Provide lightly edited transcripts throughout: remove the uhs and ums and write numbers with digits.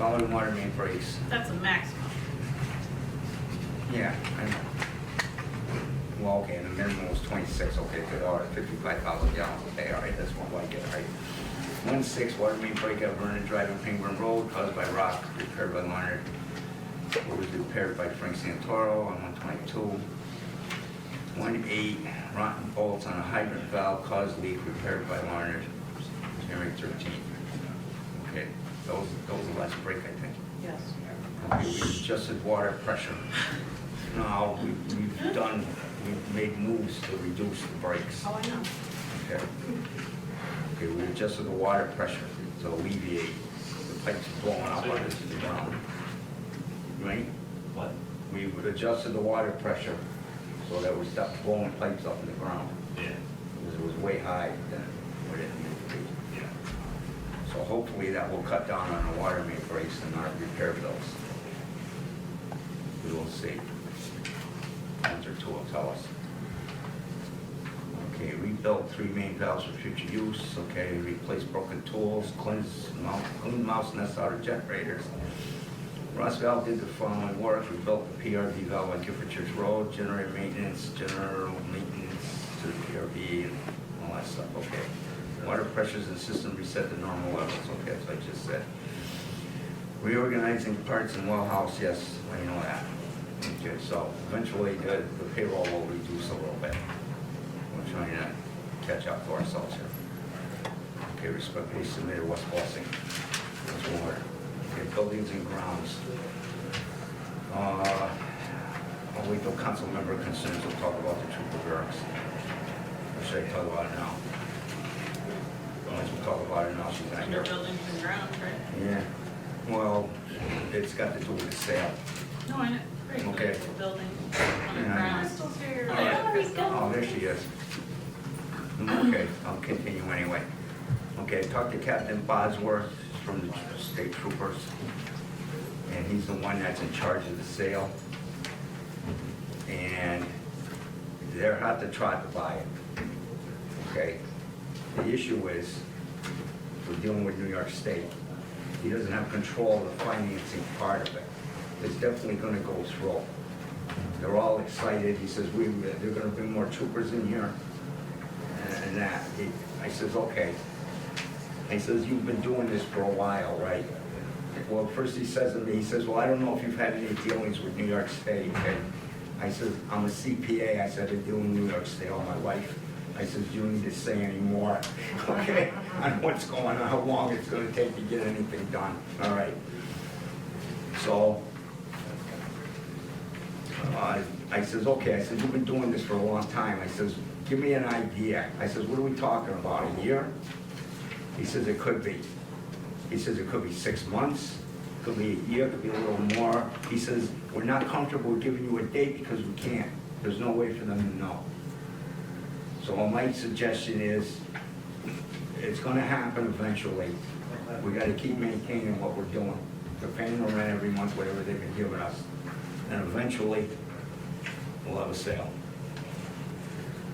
following water main breaks. That's a maximum. Yeah, I know. Well, okay, and the minimum was 26, okay, good, all right, 55,000 gallons, okay, all right, that's what I get, all right. 1-6, water main break at Vernon Drive and Penguin Road caused by rock, repaired by Leonard. It was repaired by Frank Santoro on 122. 1-8, rotten bolts on a hydrant valve caused leak, repaired by Leonard, January 13th. Okay, those are the last break, I think. Yes. Okay, we adjusted water pressure. Now, we've made moves to reduce the breaks. Oh, I know. Okay. Okay, we adjusted the water pressure to alleviate the pipes blowing up on the ground. Right? What? We adjusted the water pressure so that we stopped blowing pipes up in the ground. Yeah. Because it was way high than what it needed to be. Yeah. So hopefully that will cut down on the water main breaks and our repair bills. We will see. Month or two will tell us. Okay, rebuilt 3 main valves for future use. Okay, replace broken tools, clean mouse nests out of generators. Ross Valve did the following work. We built the PRV valve on Gifford Church Road, generator maintenance to the PRV and all that stuff. Okay. Water pressures in the system reset to normal levels. Okay, that's what I just said. Reorganizing parts in well house, yes, I know that. Okay, so eventually the payroll will reduce a little bit. We're trying to catch up to ourselves here. Okay, respectfully submitted, West Walsing. That's water. Okay, buildings and grounds. I'll wait till council member concerns will talk about the trooper barracks. Or should I talk about it now? Might as well talk about it now, she's not Under here. buildings and grounds, right? Yeah, well, it's got to do with the sale. No, I know. Great. Okay. The building on the Yeah. grounds. Crystal's here. Oh, yeah, Crystal. Oh, there she is. Okay, I'll continue anyway. Okay, I talked to Captain Bosworth from the state troopers, and he's the one that's in charge of the sale. And they're hot to trot to buy it. Okay? The issue is, we're dealing with New York State. He doesn't have control of the financing part of it. It's definitely gonna go through. They're all excited. He says, they're gonna bring more troopers in here and that. I says, okay. He says, you've been doing this for a while, right? Well, first he says to me, he says, well, I don't know if you've had any dealings with New York State. And I says, I'm a CPA. I said, I've been doing New York State all my life. I says, you don't need to say anymore, okay, on what's going on, how long it's gonna take to get anything done. All right. So, I says, okay, I said, you've been doing this for a long time. I says, give me an idea. I says, what are we talking about, a year? He says, it could be. He says, it could be 6 months, could be a year, could be a little more. He says, we're not comfortable giving you a date because we can't. There's no way for them to know. So my suggestion is, it's gonna happen eventually. We gotta keep maintaining what we're doing. They're paying the rent every month, whatever they've been giving us. And eventually, we'll have a sale.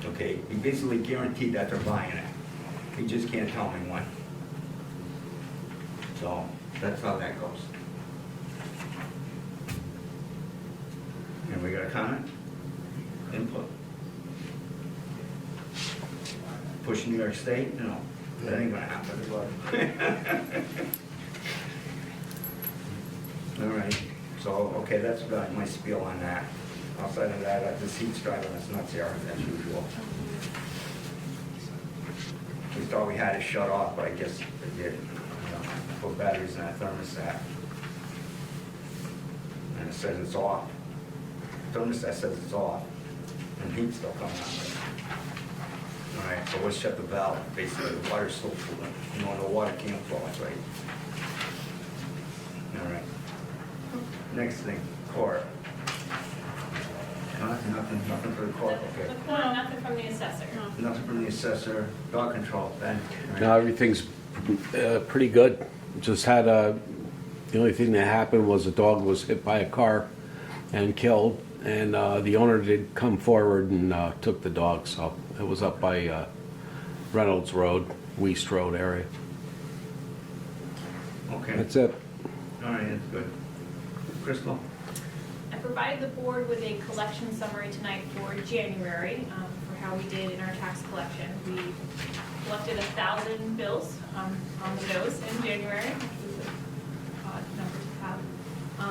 Okay, he basically guaranteed that they're buying it. He just can't tell me when. So, that's how that goes. And we got a comment? Input? Push New York State? No, that ain't gonna happen. All right, so, okay, that's about my spiel on that. Outside of that, this heat's driving us nuts here, as usual. We thought we had it shut off, but I guess it did. Put batteries in that thermostat. And it says it's off. Thermostat says it's off, and heat's still coming on. All right, so let's shut the valve. Basically, the water's still flowing. You know, the water can't flow, that's right. All right. Next thing, court. Nothing for the court, okay. Nothing from the assessor. Nothing from the assessor. Dog control, Ben. No, everything's pretty good. Just had the only thing that happened was a dog was hit by a car and killed, and the owner did come forward and took the dog, so it was up by Reynolds Road, Weast Road area. Okay. That's it. All right, that's good. Crystal? I provided the board with a collection summary tonight for January, for how we did in our tax collection. We collected 1,000 bills on the nose in January, which is an odd number to have.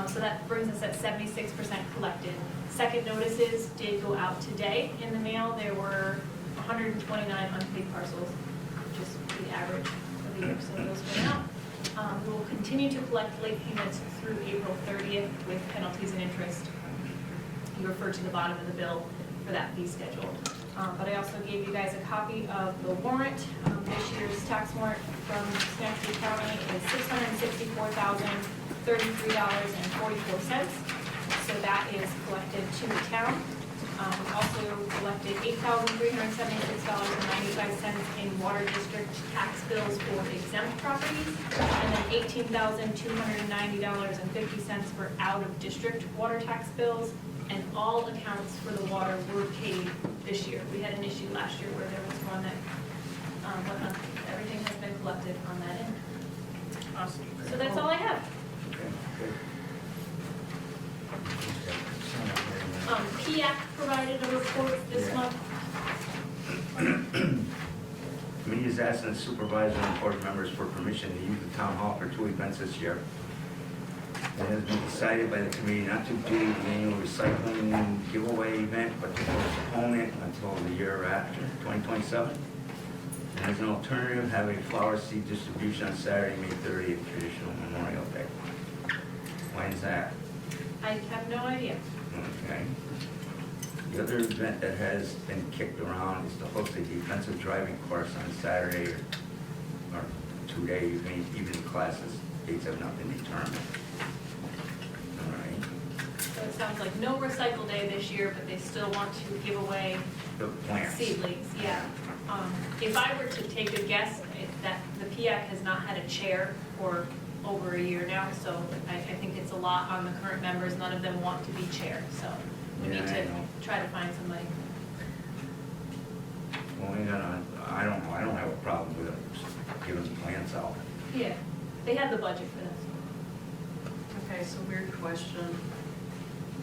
So that brings us at 76% collected. Second notices did go out today in the mail. There were 129 unpaid parcels, which is the average of the year, so those went out. We will continue to collect late payments through April 30th with penalties and interest. You refer to the bottom of the bill for that fee schedule. But I also gave you guys a copy of the warrant. This year's tax warrant from Schenectady County is $664,033.44. So that is collected to the town. We also collected $8,376.95 in water district tax bills for exempt properties, and then $18,290.50 for out-of-district water tax bills, and all accounts for the water were paid this year. We had an issue last year where there was one that went on. Everything has been collected on that end. Awesome. So that's all I have. Okay, good. PIAC provided a report this Yeah. month. Committee is asking the supervisor and board members for permission to use the town hall for 2 events this year. It has been decided by the committee not to do the annual recycling giveaway event, but to postpone it until the year after, 2027. And as an alternative, have a flower seed distribution on Saturday, May 30th, traditional Memorial Day. Why is that? I have no idea. Okay. The other event that has been kicked around is to host a defensive driving course on Saturday or 2-day evening classes. Dates have not been determined. All right. So it sounds like no recycle day this year, but they still want to give away The plants. seedlings, yeah. If I were to take a guess, that the PIAC has not had a chair for over a year now, so I think it's a lot on the current members. None of them want to be chair, so we need Yeah, I to know. try to find somebody. Well, we gotta, I don't know, I don't have a problem with giving plants out. Yeah, they have the budget for this. Okay, so weird question.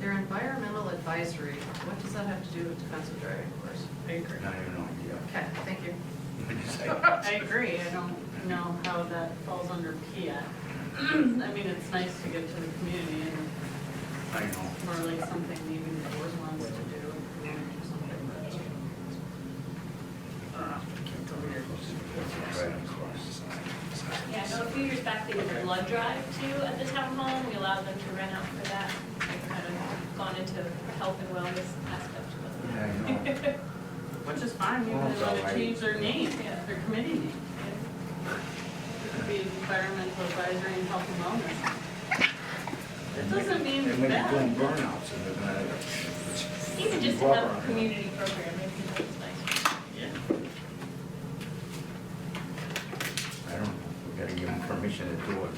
Their environmental advisory, what does that have to do with defensive driving course? I agree. I have no idea. Okay, thank you. What'd you say? I agree, I don't know how that falls under PIAC. I mean, it's nice to give to the community and I know. more like something maybe the board wants to do, if we want to do something, but. It's a weird. Driving course. Yeah, no, a few years back, they did a blood drive too at the town hall. We allowed them to rent out for that. They've kind of gone into health and wellness aspect of it. Yeah, I know. Which is fine, you Well, can it's all let it right. change their name, Yeah. their committee name. It could be environmental advisory and health and wellness. It doesn't mean They may be doing that. burnouts and they're gonna. Even just to rubber have on a it. community program, maybe it's nice. Yeah. I don't know, we gotta give them permission to do it,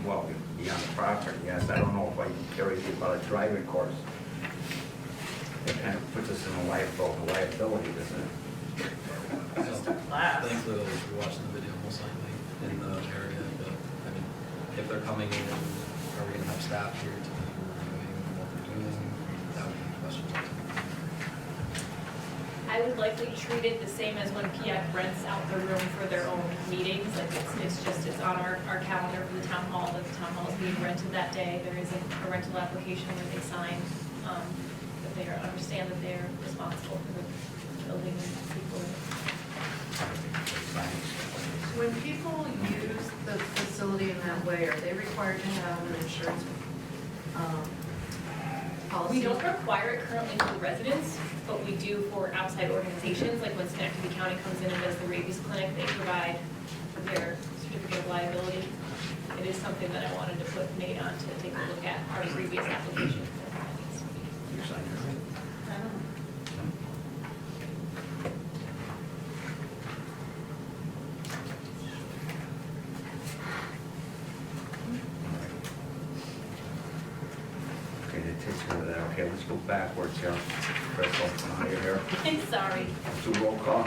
well, beyond the property, yes, I don't know if I can carry it about a driving course. It kind of puts us in a liability, doesn't it? It's just a class. Thankfully, they'll be watching the video most likely in the area, but, I mean, if they're coming in, are we gonna have staff here to be reviewing what we're doing? That would be the question. I would likely treat it the same as when PIAC rents out the room for their own meetings. Like it's on our calendar for the town hall, that the town hall is being rented that day. There is a rental application where they sign, that they understand that they're responsible for the building and people. When people use the facility in that way, are they required to have an insurance policy? We don't require it currently for residents, but we do for outside organizations, like when Schenectady County comes in and does the rabies clinic, they provide their certificate of liability. It is something that I wanted to put Nate on to take a look at our previous application. You sign your name? I don't know. Okay, that takes care of that, okay, let's go backwards here. Crystal, now you're here, Sorry. let's do roll call.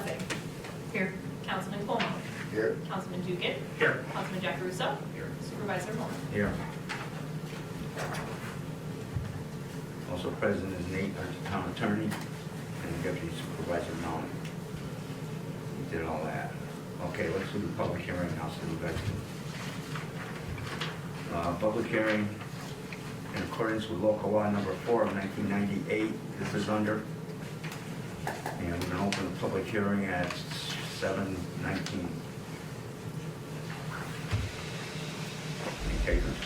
Blessing. Here. Councilman Como. Here. Councilman Dugan. Here. Councilman Jack Russo. Here. Supervisor Moore. Here. Also present is Nate, our town attorney, and Deputy Supervisor Mellon. We did all that. Okay, let's do the public hearing now, so you guys can. Public hearing in accordance with local law number 4 of 1998, this is under. And we're gonna open the public hearing at 7:19. Any takers?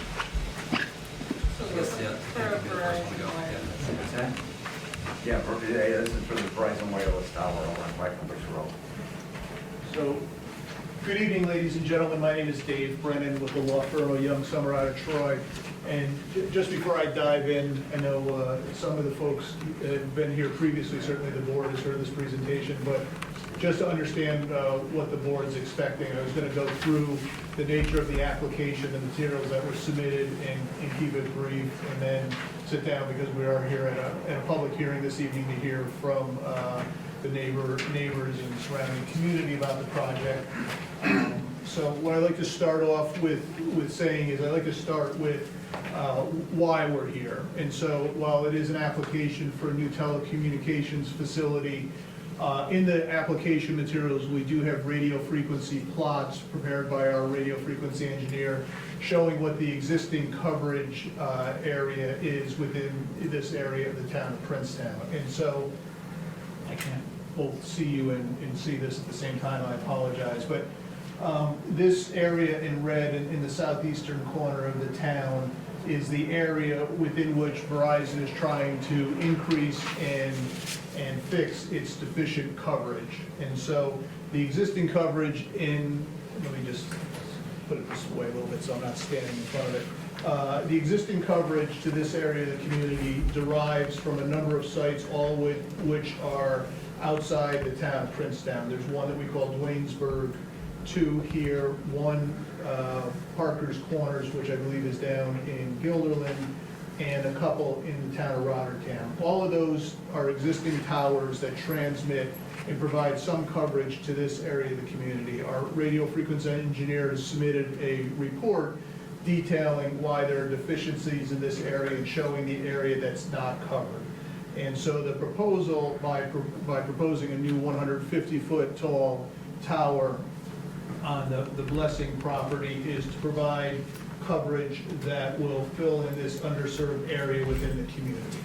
Yes, yeah. For That could be the first one to go. Verizon. Yeah. What's that? Yeah, this is for the Verizon Wireless Tower over on Breckenridge Road. So, good evening, ladies and gentlemen. My name is Dave Brennan with the law firm of Young Summer out of Troy. And just before I dive in, I know some of the folks have been here previously, certainly the board has heard this presentation, but just to understand what the board's expecting, I was going to go through the nature of the application, the materials that were submitted, and keep it brief, and then sit down, because we are here at a public hearing this evening to hear from the neighbors and surrounding community about the project. So what I'd like to start off with saying is I'd like to start with why we're here. And so while it is an application for a new telecommunications facility, in the application materials, we do have radio frequency plots prepared by our radio frequency engineer showing what the existing coverage area is within this area of the town of Princetown. And so I can't both see you and see this at the same time, I apologize, but this area in red in the southeastern corner of the town is the area within which Verizon is trying to increase and fix its deficient coverage. And so the existing coverage let me just put it this way a little bit so I'm not standing in front of it. The existing coverage to this area of the community derives from a number of sites, all which are outside the town of Princetown. There's one that we call Dwaynesburg, 2 here, 1 Parker's Corners, which I believe is down in Guilderland, and a couple in the town of Rotterdam. All of those are existing towers that transmit and provide some coverage to this area of the community. Our radio frequency engineer has submitted a report detailing why there are deficiencies in this area and showing the area that's not covered. And so the proposal, by proposing a new 150-foot tall tower on the Blessing property, is to provide coverage that will fill in this underserved area within the community.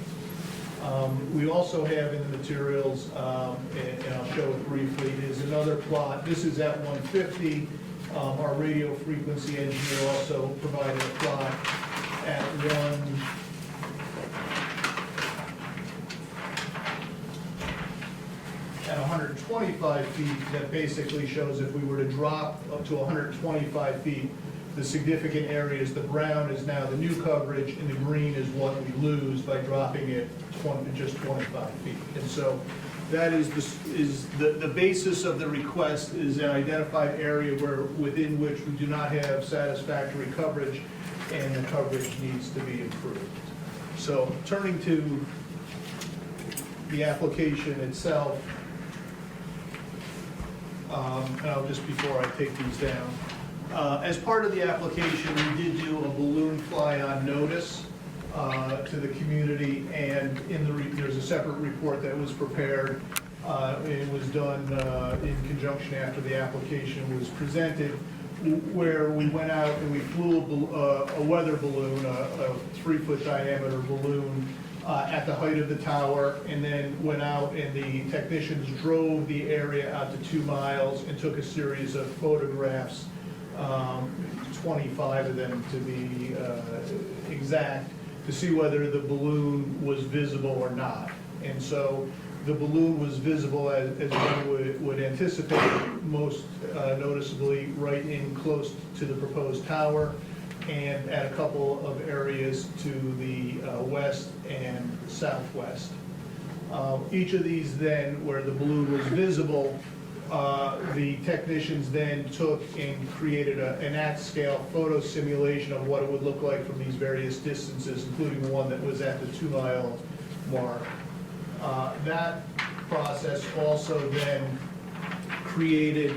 We also have in the materials, and I'll show it briefly, is another plot. This is at 150. Our radio frequency engineer also provided a plot at 125 feet that basically shows if we were to drop up to 125 feet, the significant areas, the brown is now the new coverage, and the green is what we lose by dropping it just 25 feet. And so that is the basis of the request, is an identified area within which we do not have satisfactory coverage, and the coverage needs to be improved. So turning to the application itself, and I'll just, before I take these down, as part of the application, we did do a balloon fly-on notice to the community, and there's a separate report that was prepared. It was done in conjunction after the application was presented, where we went out and we flew a weather balloon, a 3-foot diameter balloon, at the height of the tower, and then went out and the technicians drove the area out to 2 miles and took a series of photographs, 25 of them to be exact, to see whether the balloon was visible or not. And so the balloon was visible, as one would anticipate, most noticeably right in close to the proposed tower, and at a couple of areas to the west and southwest. Each of these then, where the balloon was visible, the technicians then took and created an at-scale photo simulation of what it would look like from these various distances, including one that was at the 2-mile mark. That process also then created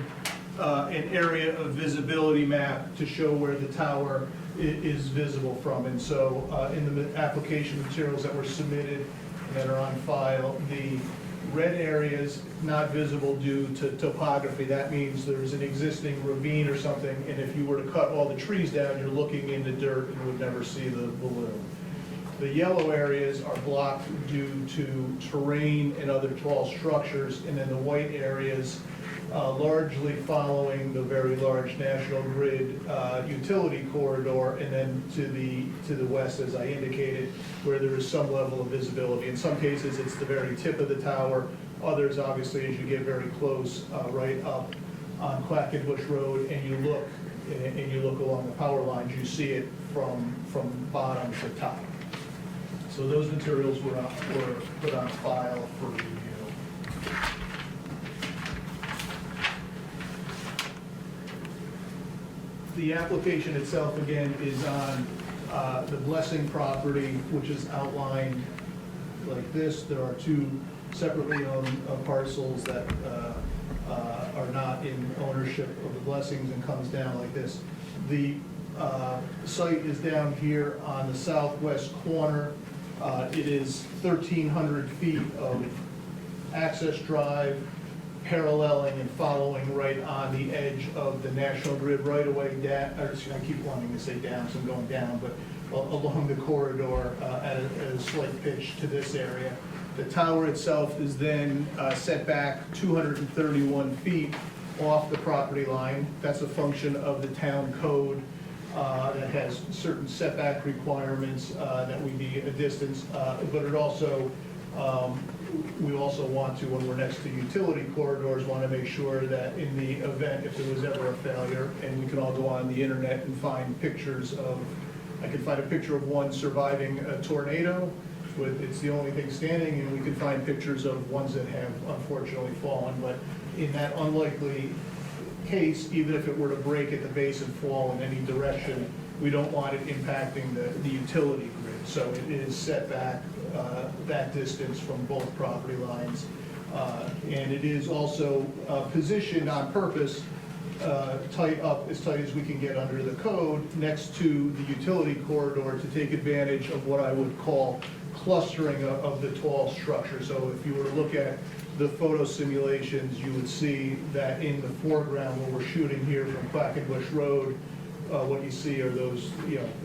an area of visibility map to show where the tower is visible from. And so in the application materials that were submitted and that are on file, the red areas not visible due to topography. That means there's an existing ravine or something, and if you were to cut all the trees down, you're looking into dirt and would never see the balloon. The yellow areas are blocked due to terrain and other tall structures, and then the white areas largely following the very large National Grid utility corridor, and then to the west, as I indicated, where there is some level of visibility. In some cases, it's the very tip of the tower. Others, obviously, as you get very close, right up on Quackenbush Road, and you look along the power lines, you see it from bottom to top. So those materials were put on file for review. The application itself, again, is on the Blessing property, which is outlined like this. There are two separately owned parcels that are not in ownership of the Blessings, and comes down like this. The site is down here on the southwest corner. It is 1,300 feet of access drive, paralleling and following right on the edge of the National Grid right-of-way down, or I keep wanting to say down, so I'm going down, but along the corridor at a slight pitch to this area. The tower itself is then set back 231 feet off the property line. That's a function of the town code that has certain setback requirements that we need a distance, but it also, we also want to, when we're next to utility corridors, want to make sure that in the event, if there was ever a failure, and we can all go on the internet and find pictures of, I could find a picture of one surviving a tornado, with, it's the only thing standing, and we could find pictures of ones that have unfortunately fallen, but in that unlikely case, even if it were to break at the base and fall in any direction, we don't want it impacting the utility grid. So it is set back that distance from both property lines. And it is also positioned on purpose tight up, as tight as we can get under the code, next to the utility corridor to take advantage of what I would call clustering of the tall structure. So if you were to look at the photo simulations, you would see that in the foreground where we're shooting here from Quackenbush Road, what you see are those,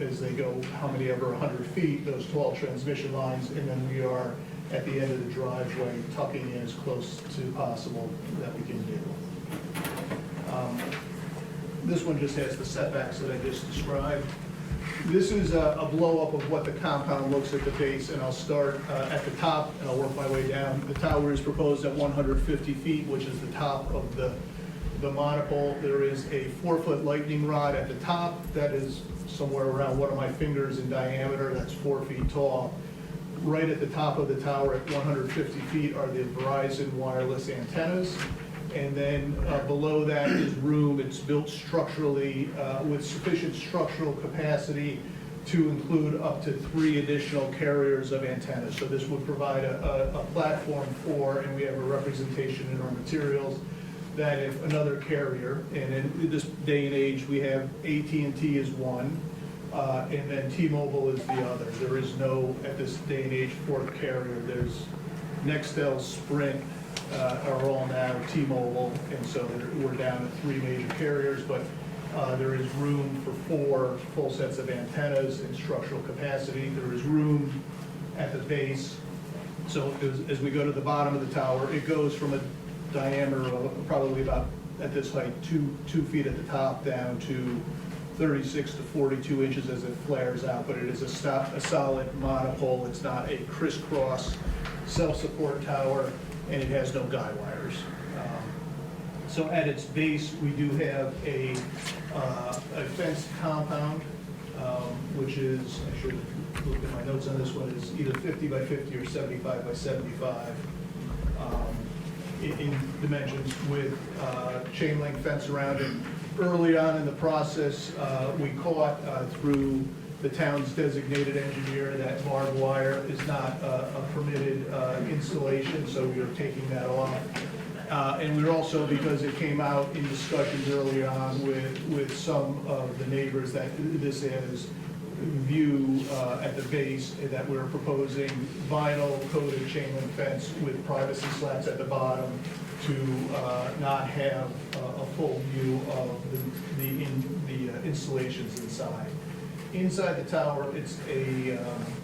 as they go how many ever 100 feet, those tall transmission lines, and then we are at the end of the driveway tucking in as close to possible that we can do. This one just has the setbacks that I just described. This is a blow-up of what the compound looks at the base, and I'll start at the top and I'll work my way down. The tower is proposed at 150 feet, which is the top of the monopole. There is a 4-foot lightning rod at the top that is somewhere around one of my fingers in diameter. That's 4 feet tall. Right at the top of the tower at 150 feet are the Verizon wireless antennas. And then below that is room. It's built structurally with sufficient structural capacity to include up to 3 additional carriers of antennas. So this would provide a platform for, and we have a representation in our materials, that if another carrier, and in this day and age we have AT&T as one, and then T-Mobile is the other. There is no, at this day and age, 4th carrier. There's Nextel, Sprint, are all now T-Mobile, and so we're down to 3 major carriers, but there is room for 4 full sets of antennas and structural capacity. There is room at the base. So as we go to the bottom of the tower, it goes from a diameter of probably about, at this height, 2 feet at the top down to 36 to 42 inches as it flares out, but it is a solid monopole. It's not a crisscross self-support tower, and it has no guy wires. So at its base, we do have a fenced compound, which is, I should look at my notes on this one, is either 50 by 50 or 75 by 75 in dimensions, with chain link fence around it. Early on in the process, we caught through the town's designated engineer that barbed wire is not a permitted installation, so we are taking that off. And we're also, because it came out in discussions earlier on with some of the neighbors, that this is view at the base, that we're proposing vinyl coated chain link fence with privacy slats at the bottom to not have a full view of the installations inside. Inside the tower, it's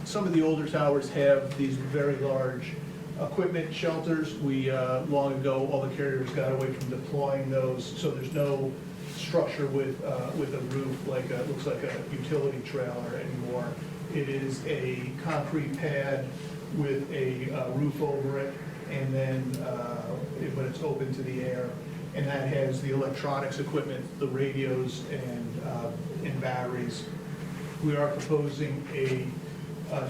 some of the older towers have these very large equipment shelters. We, long ago, all the carriers got away from deploying those, so there's no structure with a roof like looks like a utility trailer anymore. It is a concrete pad with a roof over it, and then, but it's open to the air. And that has the electronics equipment, the radios and batteries. We are proposing a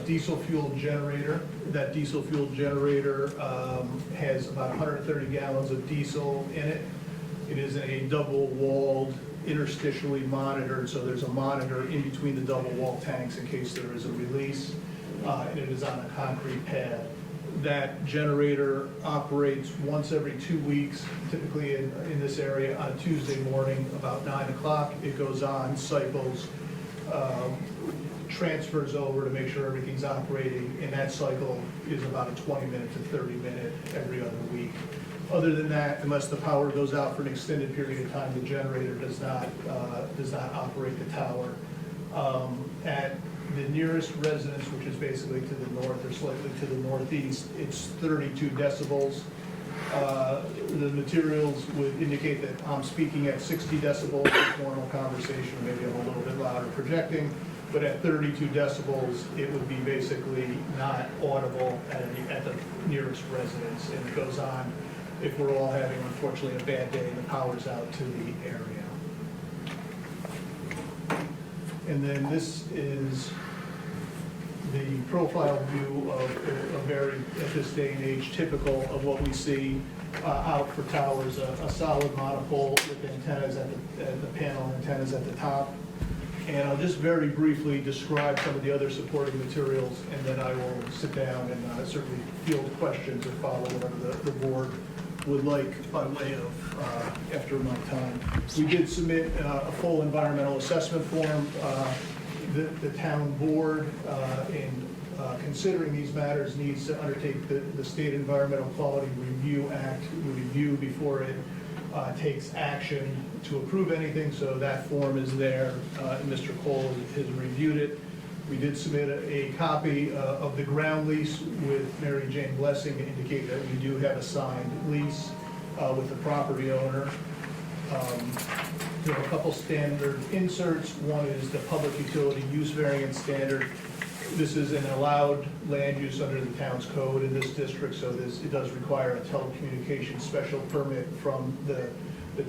diesel fuel generator. That diesel fuel generator has about 130 gallons of diesel in it. It is a double-walled, interstitially monitored, so there's a monitor in between the double-wall tanks in case there is a release, and it is on a concrete pad. That generator operates once every 2 weeks, typically in this area on Tuesday morning, about 9 o'clock. It goes on, cycles, transfers over to make sure everything's operating, and that cycle is about a 20-minute to 30-minute every other week. Other than that, unless the power goes out for an extended period of time, the generator does not operate the tower. At the nearest residence, which is basically to the north or slightly to the northeast, it's 32 decibels. The materials would indicate that I'm speaking at 60 decibels, with normal conversation, maybe I'm a little bit louder projecting, but at 32 decibels, it would be basically not audible at the nearest residence, and it goes on if we're all having, unfortunately, a bad day and the power's out to the area. And then this is the profile view of a very, at this day and age, typical of what we see out for towers, a solid monopole with antennas at the panel antennas at the top. And I'll just very briefly describe some of the other supporting materials, and then I will sit down and certainly field questions or follow whatever the board would like by way of after my time. We did submit a full environmental assessment form. The town board, in considering these matters, needs to undertake the State Environmental Quality Review Act review before it takes action to approve anything, so that form is there, and Mr. Cole has reviewed it. We did submit a copy of the ground lease with Mary Jane Blessing to indicate that we do have a signed lease with the property owner. There are a couple standard inserts. One is the public utility use variance standard. This is an allowed land use under the town's code in this district, so it does require a telecommunications special permit from the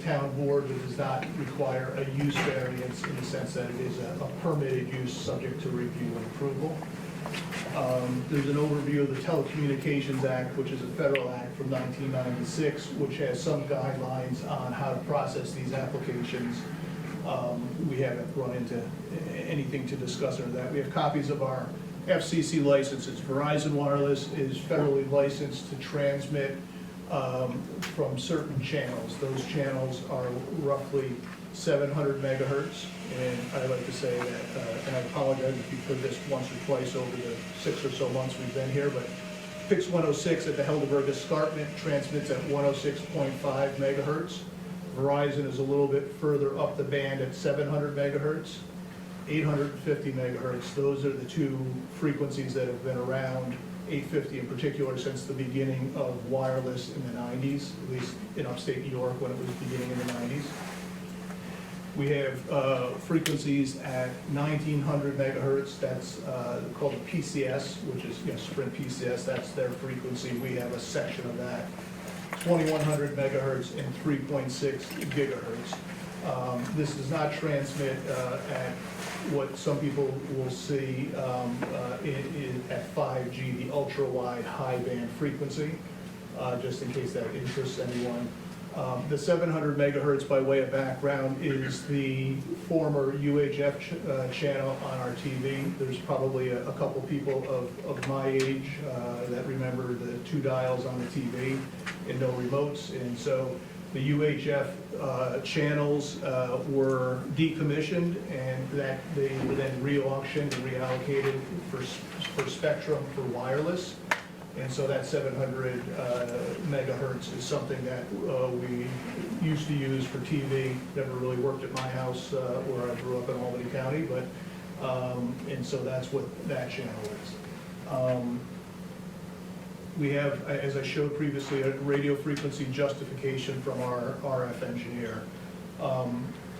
town board, but does not require a use variance in the sense that it is a permitted use subject to review and approval. There's an overview of the Telecommunications Act, which is a federal act from 1996, which has some guidelines on how to process these applications. We haven't run into anything to discuss under that. We have copies of our FCC licenses. Verizon Wireless is federally licensed to transmit from certain channels. Those channels are roughly 700 megahertz, and I like to say that, and I apologize if you've heard this once or twice over the 6 or so months we've been here, but Fix 106 at the Helderberg Escarpment transmits at 106.5 megahertz. Verizon is a little bit further up the band at 700 megahertz, 850 megahertz. Those are the two frequencies that have been around, 850 in particular, since the beginning of wireless in the 90s, at least in upstate New York when it was beginning in the 90s. We have frequencies at 1900 megahertz, that's called a PCS, which is Sprint PCS, that's their frequency. We have a section of that. 2100 megahertz and 3.6 gigahertz. This does not transmit at what some people will see at 5G, the ultra-wide high band frequency, just in case that interests anyone. The 700 megahertz, by way of background, is the former UHF channel on our TV. There's probably a couple people of my age that remember the 2 dials on the TV and no remotes. And so the UHF channels were decommissioned, and that they were then re-auctioned and reallocated for spectrum for wireless. And so that 700 megahertz is something that we used to use for TV. Never really worked at my house where I grew up in Albany County, but, and so that's what that channel is. We have, as I showed previously, a radio frequency justification from our RF engineer.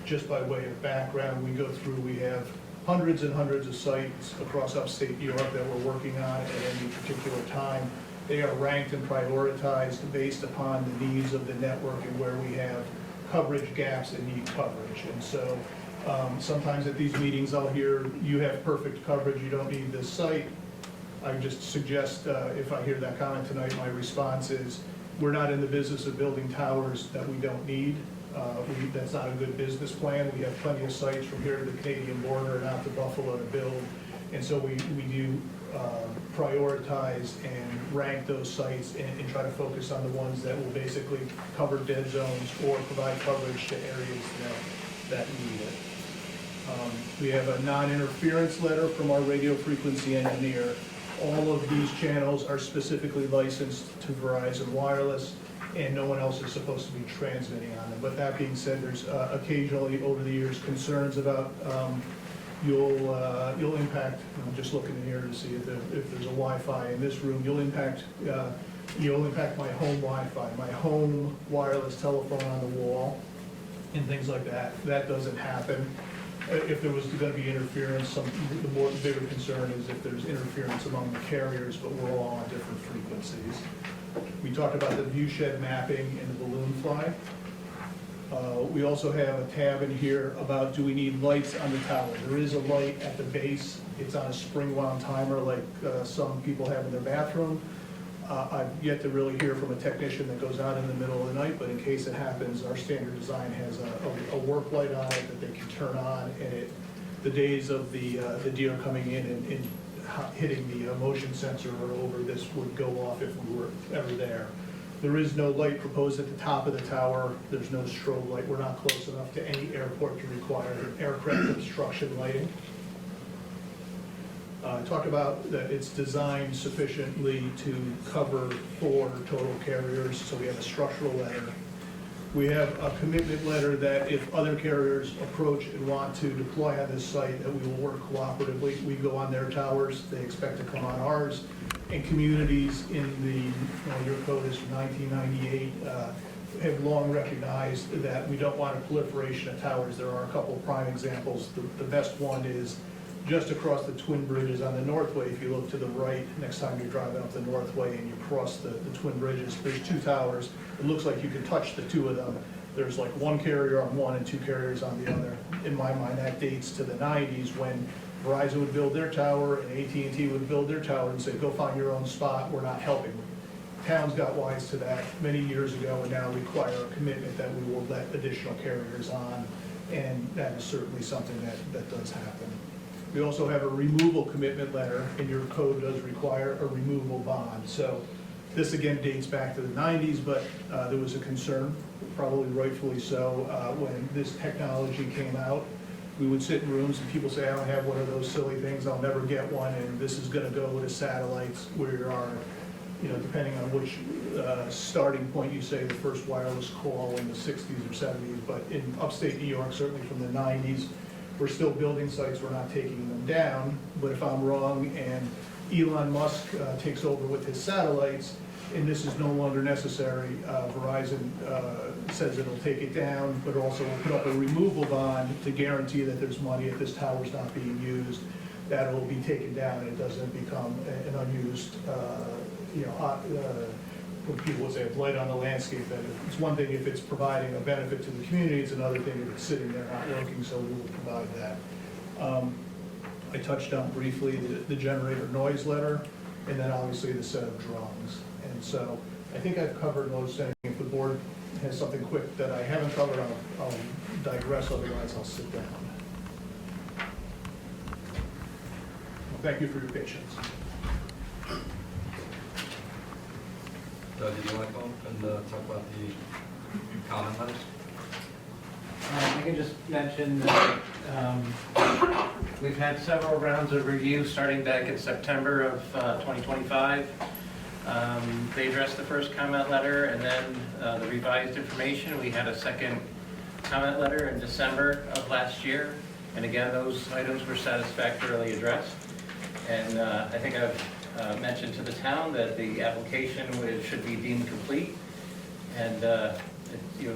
Just by way of background, we go through, we have hundreds and hundreds of sites across upstate New York that we're working on at any particular time. They are ranked and prioritized based upon the needs of the network and where we have coverage gaps and need coverage. And so sometimes at these meetings I'll hear, you have perfect coverage, you don't need this site. I just suggest, if I hear that comment tonight, my response is, we're not in the business of building towers that we don't need. That's not a good business plan. We have plenty of sites from here to the Canadian border and out to Buffalo to build. And so we do prioritize and rank those sites and try to focus on the ones that will basically cover dead zones or provide coverage to areas that need it. We have a non-interference letter from our radio frequency engineer. All of these channels are specifically licensed to Verizon Wireless, and no one else is supposed to be transmitting on them. But that being said, there's occasionally over the years concerns about you'll impact, I'm just looking in here to see if there's a Wi-Fi in this room, you'll impact my home Wi-Fi, my home wireless telephone on the wall, and things like that. That doesn't happen. If there was going to be interference, the bigger concern is if there's interference among the carriers, but we're all on different frequencies. We talked about the viewshed mapping and the balloon fly. We also have a tab in here about, do we need lights on the tower? There is a light at the base. It's on a spring wound timer like some people have in their bathroom. I've yet to really hear from a technician that goes out in the middle of the night, but in case it happens, our standard design has a work light on it that they can turn on, and the days of the deer coming in and hitting the motion sensor or over this would go off if we were ever there. There is no light proposed at the top of the tower. There's no strobe light. We're not close enough to any airport to require aircraft obstruction lighting. Talk about that it's designed sufficiently to cover 4 total carriers, so we have a structural letter. We have a commitment letter that if other carriers approach and want to deploy on this site, that we will work cooperatively. We go on their towers, they expect to come on ours. And communities in the, your code is from 1998, have long recognized that we don't want a proliferation of towers. There are a couple of prime examples. The best one is just across the Twin Bridges on the Northway. If you look to the right, next time you're driving up the Northway and you cross the Twin Bridges, there's 2 towers. It looks like you can touch the 2 of them. There's like 1 carrier on one and 2 carriers on the other. In my mind, that dates to the 90s when Verizon would build their tower and AT&T would build their tower and say, go find your own spot, we're not helping. Towns got wise to that many years ago and now require a commitment that we will let additional carriers on, and that is certainly something that does happen. We also have a removal commitment letter, and your code does require a removal bond. So this again dates back to the 90s, but there was a concern, probably rightfully so, when this technology came out. We would sit in rooms and people say, I don't have one of those silly things, I'll never get one, and this is gonna go to satellites where our, depending on which starting point you say the first wireless call in the 60s or 70s, but in upstate New York, certainly from the 90s, we're still building sites, we're not taking them down, but if I'm wrong and Elon Musk takes over with his satellites, and this is no longer necessary, Verizon says it'll take it down, but also will put up a removal bond to guarantee that there's money if this tower's not being used, that will be taken down and it doesn't become an unused, what people would say, a blight on the landscape. That it's one thing if it's providing a benefit to the community, it's another thing if it's sitting there not working, so we will provide that. I touched on briefly the generator noise letter, and then obviously the set of drones. And so I think I've covered most anything. If the board has something quick that I haven't covered, I'll digress, otherwise I'll sit down. Well, thank you for your patience. Doug, did you want to come up and talk about the comment letters? I can just mention that we've had several rounds of review starting back in September of 2025. They addressed the first comment letter and then the revised information. We had a second comment letter in December of last year. And again, those items were satisfactorily addressed. And I think I've mentioned to the town that the application should be deemed complete. And it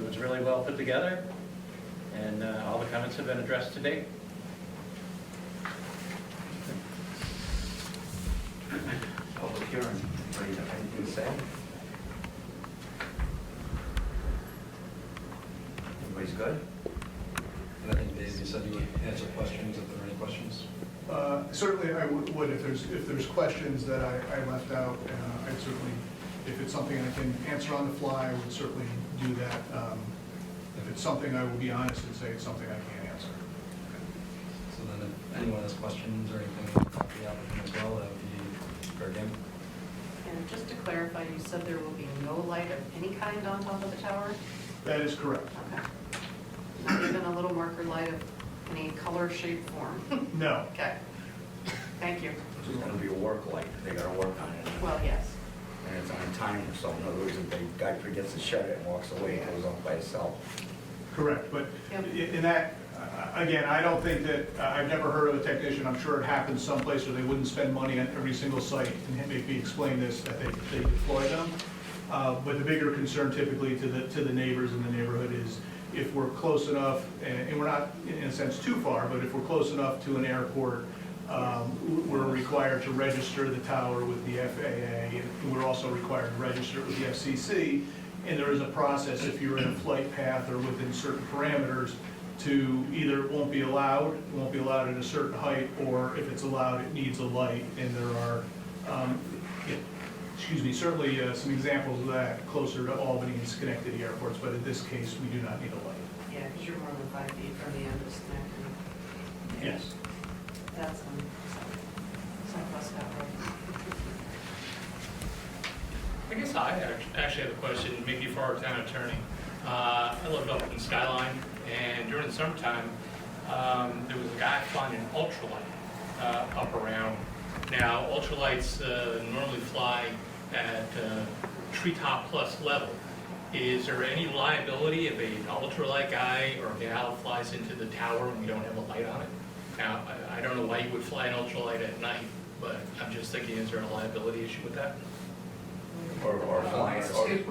was really well put together. And all the comments have been addressed to date. Public hearing, anything to say? Everybody's good? And I think, Dave, you said you would answer questions if there are any questions. Certainly, I would, if there's questions that I left out, I'd certainly, if it's something I can answer on the fly, I would certainly do that. If it's something, I will be honest and say it's something I can't answer. So then if anyone has questions or anything about the applicant as well, that would be fair game. And just to clarify, you said there will be no light of any kind on top of the tower? That is correct. Okay. Not even a little marker light of any color, shape, form? No. Okay. Thank you. It's gonna be a work light, they gotta work on it. Well, yes. And it's on time or something, in other words, if the guy forgets to shut it and walks away, it goes off by itself. Correct, but Yep. in that, again, I don't think that, I've never heard of a technician, I'm sure it happens someplace where they wouldn't spend money on every single site and make me explain this, that they deploy them. But the bigger concern typically to the neighbors in the neighborhood is if we're close enough, and we're not in a sense too far, but if we're close enough to an airport, we're required to register the tower with the FAA, and we're also required to register it with the FCC. And there is a process, if you're in a flight path or within certain parameters, to either it won't be allowed at a certain height, or if it's allowed, it needs a light. And there are, certainly some examples of that closer to Albany and Schenectady airports, but in this case, we do not need a light. Yeah, because you're more than 5 feet from the end of Schenectady. Yes. That's on Southwest Road. I guess I actually have a question, maybe for our town attorney. I live up in Skyline, and during the summertime, there was a guy flying an ultralight up around. Now, ultralights normally fly at treetop plus level. Is there any liability if an ultralight guy or gal flies into the tower and we don't have a light on it? Now, I don't know why you would fly an ultralight at night, but I'm just thinking, is there a liability issue with that? Or flying,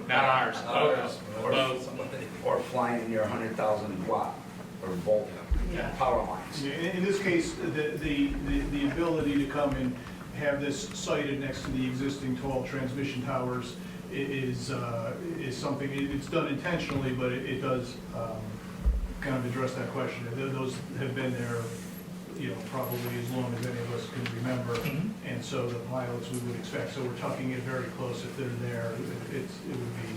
Not ours. or flying near 100,000 watt or volt Yeah. power lines. Yeah, in this case, the ability to come and have this sited next to the existing tall transmission towers is something, it's done intentionally, but it does kind of address that question. Those have been there, probably as long as any of us can remember. And so the pilots we would expect, so we're tucking it very close if they're there. It would be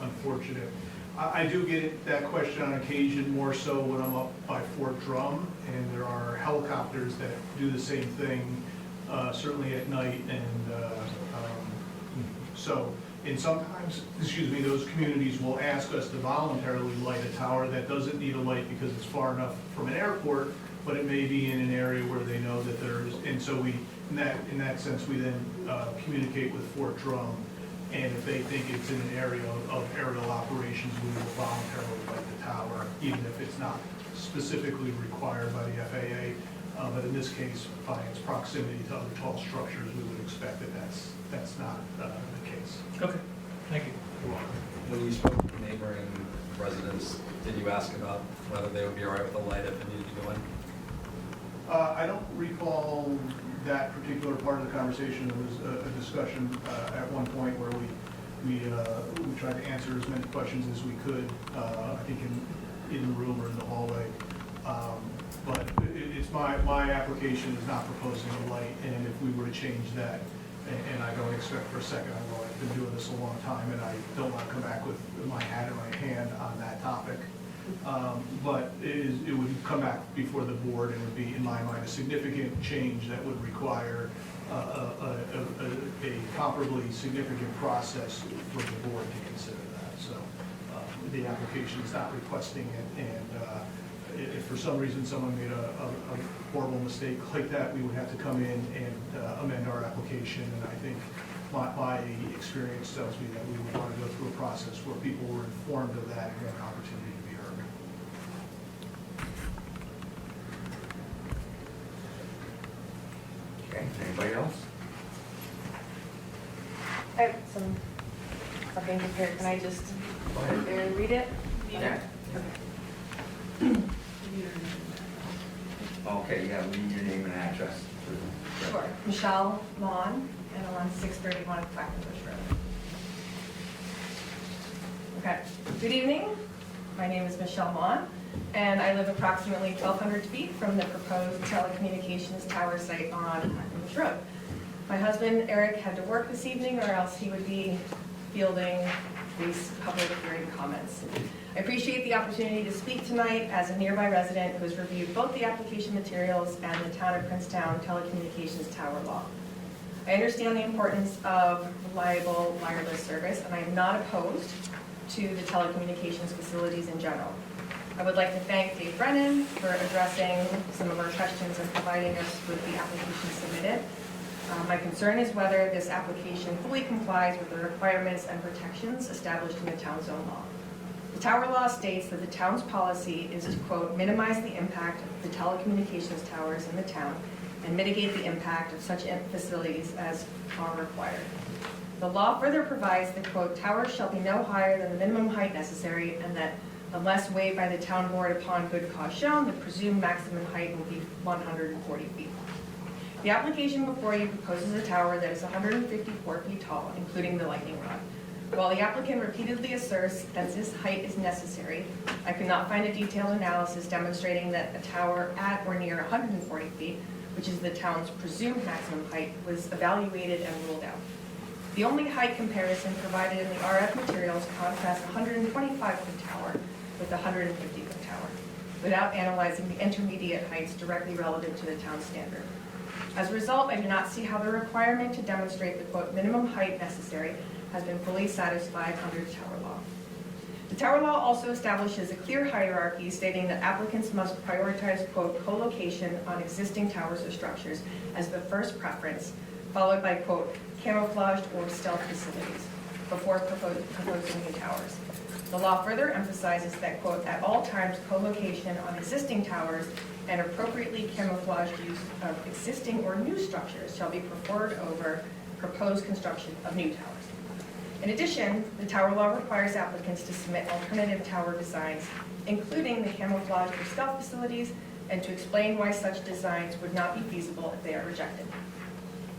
unfortunate. I do get that question on occasion, more so when I'm up by Fort Drum, and there are helicopters that do the same thing, certainly at night, and and sometimes, those communities will ask us to voluntarily light a tower that doesn't need a light because it's far enough from an airport, but it may be in an area where they know that there's, and so we, in that sense, we then communicate with Fort Drum. And if they think it's in an area of aerial operations, we will voluntarily light the tower, even if it's not specifically required by the FAA. But in this case, by its proximity to other tall structures, we would expect that that's not the case. Okay, thank you. When you spoke to neighboring residents, did you ask about whether they would be all right with the light if it needed to go in? I don't recall that particular part of the conversation. There was a discussion at one point where we tried to answer as many questions as we could, I think in the room or in the hallway. But it's my application is not proposing a light, and if we were to change that, and I don't expect for a second I will. I've been doing this a long time, and I don't want to come back with my hat in my hand on that topic. But it would come back before the board and would be, in my mind, a significant change that would require a comparably significant process for the board to consider that. So the application is not requesting it, and if for some reason someone made a horrible mistake like that, we would have to come in and amend our application. And I think my experience tells me that we would want to go through a process where people were informed of that and had an opportunity to be heard. Okay, anybody else? I have something prepared. Can I just Go ahead. read it? Yeah. Okay, yeah, we need your name and address. Sure. Michelle Vaughn, and I'm on 631 Quackenbush Road. Okay. Good evening. My name is Michelle Vaughn, and I live approximately 1,200 feet from the proposed telecommunications tower site on Quackenbush Road. My husband, Eric, had to work this evening, or else he would be fielding these public hearing comments. I appreciate the opportunity to speak tonight as a nearby resident who has reviewed both the application materials and the Town of Princetown Telecommunications Tower Law. I understand the importance of reliable wireless service, and I am not opposed to the telecommunications facilities in general. I would like to thank Dave Brennan for addressing some of our questions and providing us with the application submitted. My concern is whether this application fully complies with the requirements and protections established in the town's own law. The tower law states that the town's policy is to, quote, minimize the impact of the telecommunications towers in the town and mitigate the impact of such facilities as are required. The law further provides that, quote, towers shall be no higher than the minimum height necessary, and that unless waived by the town board upon good cause shown, the presumed maximum height will be 140 feet. The application before you proposes a tower that is 154 feet tall, including the lightning rod. While the applicant repeatedly asserts that this height is necessary, I could not find a detailed analysis demonstrating that a tower at or near 140 feet, which is the town's presumed maximum height, was evaluated and ruled out. The only height comparison provided in the RF materials contrasts a 125-foot tower with a 150-foot tower, without analyzing the intermediate heights directly relevant to the town standard. As a result, I do not see how the requirement to demonstrate the, quote, minimum height necessary has been fully satisfied under the tower law. The tower law also establishes a clear hierarchy stating that applicants must prioritize, quote, co-location on existing towers or structures as the first preference, followed by, quote, camouflaged or stealth facilities before proposing new towers. The law further emphasizes that, quote, at all times co-location on existing towers and appropriately camouflaged use of existing or new structures shall be preferred over proposed construction of new towers. In addition, the tower law requires applicants to submit alternative tower designs, including the camouflage or stealth facilities, and to explain why such designs would not be feasible if they are rejected.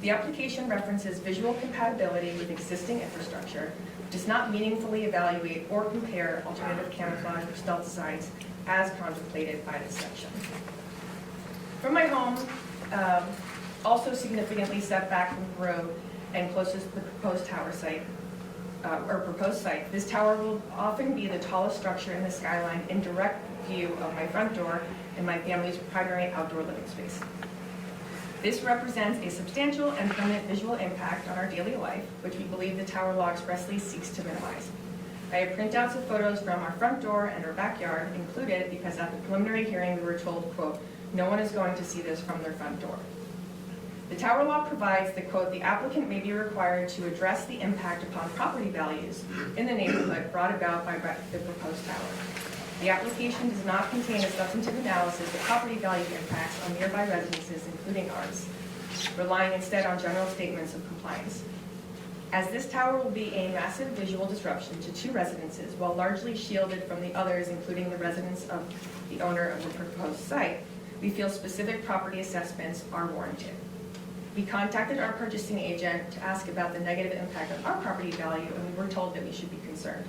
The application references visual compatibility with existing infrastructure, does not meaningfully evaluate or compare alternative camouflage or stealth designs as contemplated by this section. From my home, also significantly set back from the road and closest to the proposed tower site, proposed site, this tower will often be the tallest structure in the skyline in direct view of my front door and my family's primary outdoor living space. This represents a substantial and permanent visual impact on our daily life, which we believe the tower law expressly seeks to minimize. I have printouts of photos from our front door and our backyard included because at the preliminary hearing we were told, quote, no one is going to see this from their front door. The tower law provides that, quote, the applicant may be required to address the impact upon property values in the neighborhood brought about by the proposed tower. The application does not contain a substantive analysis of property value impacts on nearby residences, including ours, relying instead on general statements of compliance. As this tower will be a massive visual disruption to two residences while largely shielded from the others, including the residence of the owner of the proposed site, we feel specific property assessments are warranted. We contacted our purchasing agent to ask about the negative impact on our property value, and we were told that we should be concerned.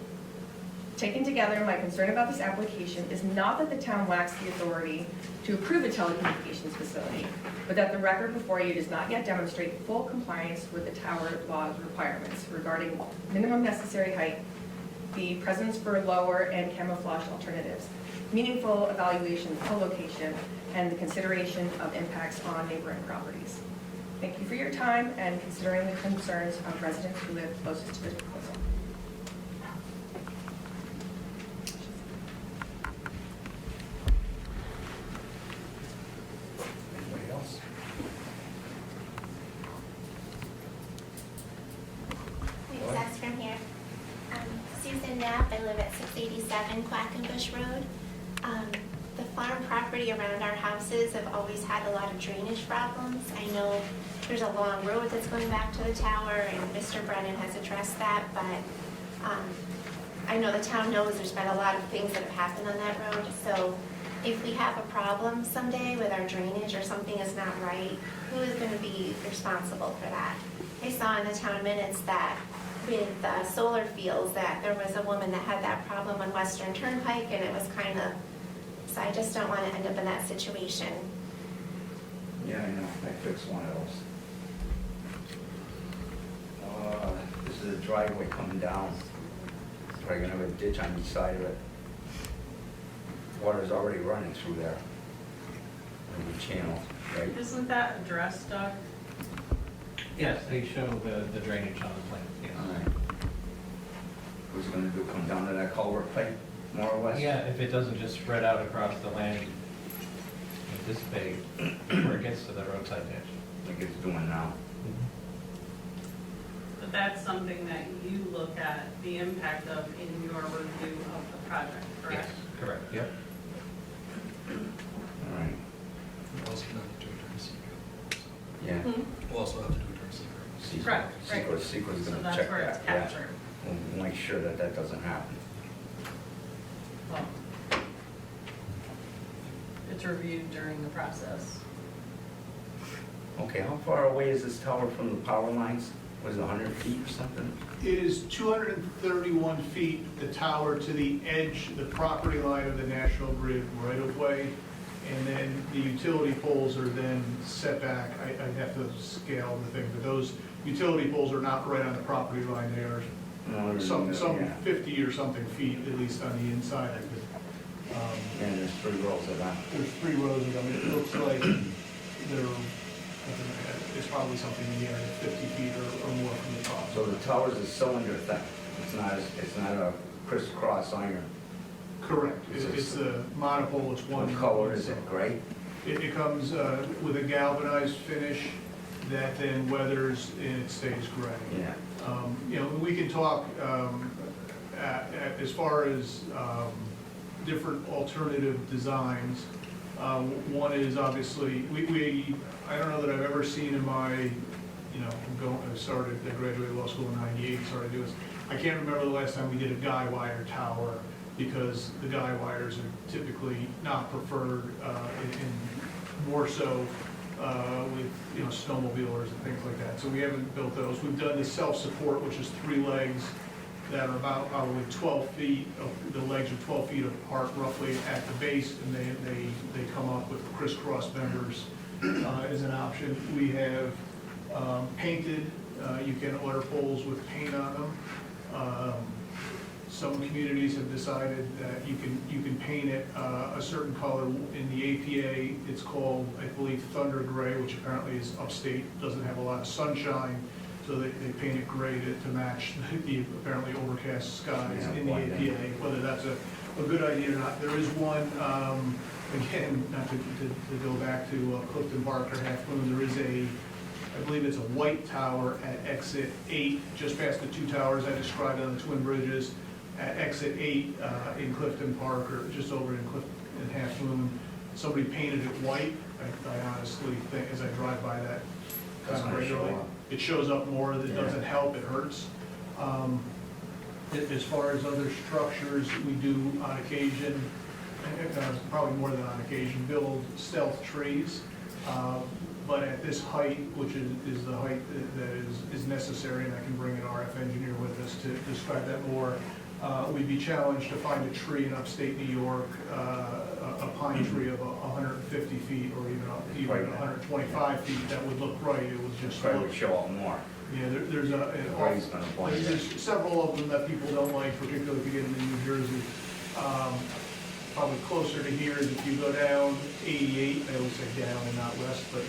Taken together, my concern about this application is not that the town lacks the authority to approve a telecommunications facility, but that the record before you does not yet demonstrate full compliance with the tower law's requirements regarding minimum necessary height, the presence for lower and camouflage alternatives, meaningful evaluation of co-location, and the consideration of impacts on neighboring properties. Thank you for your time and considering the concerns of residents who live closest to this proposal. Anybody else? Thanks, that's from here. Susan Knapp, I live at 687 Quackenbush Road. The farm property around our houses have always had a lot of drainage problems. I know there's a long road that's going back to the tower, and Mr. Brennan has addressed that, but I know the town knows there's been a lot of things that have happened on that road. So if we have a problem someday with our drainage or something is not right, who is going to be responsible for that? I saw in the town minutes that with solar fields that there was a woman that had that problem on Western Turnpike, and it was kind of, so I just don't want to end up in that situation. Yeah, I know, I fixed one of those. This is a driveway coming down. Probably gonna have a ditch on each side of it. Water's already running through there. In the channel, right? Isn't that addressed, Doug? Yes, they show the drainage on the plan, yes. All right. Who's it gonna do, come down to that culvert pipe, more or less? Yeah, if it doesn't just spread out across the land like this big before it gets to the roadside ditch. Like it's doing now. But that's something that you look at the impact of in your review of the project, correct? Yes, correct, yep. All right, We'll also have to do it during secret. yeah. We'll also have to do it during secret. Secret- Right, right. Secret's So gonna that's check where it's that, yeah. captured. We'll make sure that that doesn't happen. Well, it's reviewed during the process. Okay, how far away is this tower from the power lines? Was it 100 feet or something? It is 231 feet, the tower to the edge, the property line of the National Grid right-of-way, and then the utility poles are then set back. I'd have to scale the thing, but those utility poles are not right on the property line. They are No, some yeah. 50 or something feet, at least on the inside. And there's 3 rows of that. There's 3 rows of them. It looks like they're, it's probably something in the area of 50 feet or more from the top. So the tower's a cylinder thing. It's not a crisscross iron. Correct. It's a monopole, it's one. What color is it, gray? It comes with a galvanized finish that then weathers and it stays gray. Yeah. You know, we can talk as far as different alternative designs. One is obviously, I don't know that I've ever seen in my, you know, I graduated law school in '98, started doing this. I can't remember the last time we did a guy wire tower, because the guy wires are typically not preferred, and more so with, you know, snowmobilers and things like that. So we haven't built those. We've done the self-support, which is 3 legs that are about probably 12 feet, the legs are 12 feet apart roughly at the base, and they come up with crisscross members as an option. We have painted, you can order poles with paint on them. Some communities have decided that you can paint it a certain color. In the APA, it's called, I believe, Thunder Gray, which apparently is upstate, doesn't have a lot of sunshine, so they paint it gray to match the apparently overcast skies in the APA. Whether that's a good idea or not, there is one, again, not to go back to Clifton Park or Half Moon, there is I believe it's a white tower at exit 8, just past the 2 towers I described on the Twin Bridges, at exit 8 in Clifton Park, or just over in Half Moon. Somebody painted it white. I honestly think, as I drive by that kind of regularly, it shows up more. It doesn't help, it hurts. As far as other structures, we do on occasion, probably more than on occasion, build stealth trees. But at this height, which is the height that is necessary, and I can bring an RF engineer with us to describe that more, we'd be challenged to find a tree in upstate New York, a pine tree of 150 feet or even Right. 125 feet that would look right. It would just Probably look, would show up more. yeah, there's Right, gonna point it. there's several of them that people don't like, particularly if you get into New Jersey. Probably closer to here is if you go down 88, I always say down and not west, but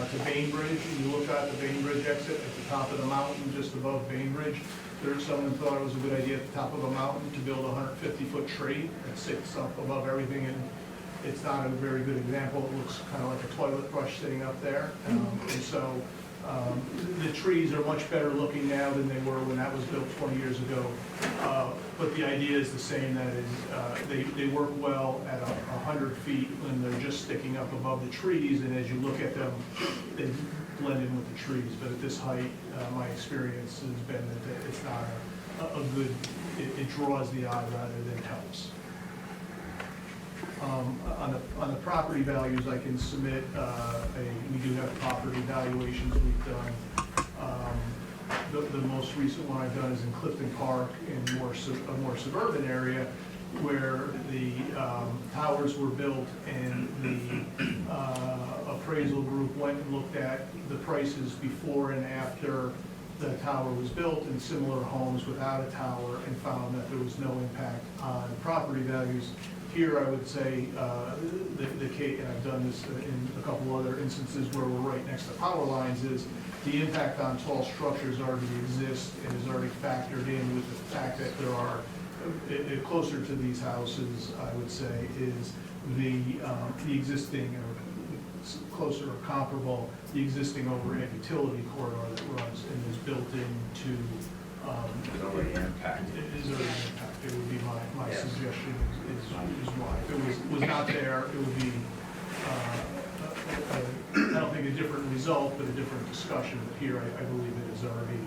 to Bainbridge, and you look out the Bainbridge exit at the top of the mountain, just above Bainbridge, someone thought it was a good idea at the top of a mountain to build a 150-foot tree that sits up above everything, and it's not a very good example. It looks kind of like a toilet brush sitting up there. And so the trees are much better looking now than they were when that was built 20 years ago. But the idea is the same, that is, they work well at 100 feet when they're just sticking up above the trees, and as you look at them, they blend in with the trees. But at this height, my experience has been that it's not a good, it draws the eye rather than helps. On the property values, I can submit we do have property valuations we've done. The most recent one I've done is in Clifton Park, in a more suburban area, where the towers were built, and the appraisal group went and looked at the prices before and after the tower was built in similar homes without a tower, and found that there was no impact on property values. Here, I would say, the case, and I've done this in a couple other instances where we're right next to power lines, is the impact on tall structures already exists and is already factored in with the fact that there are, closer to these houses, I would say, is the existing, or closer or comparable, the existing overhead utility corridor that runs and is built into. It's already impacted. It is already impacted, would be my Yes. suggestion is why. If it was not there, it would be, I don't think a different result, but a different discussion. But here, I believe it is already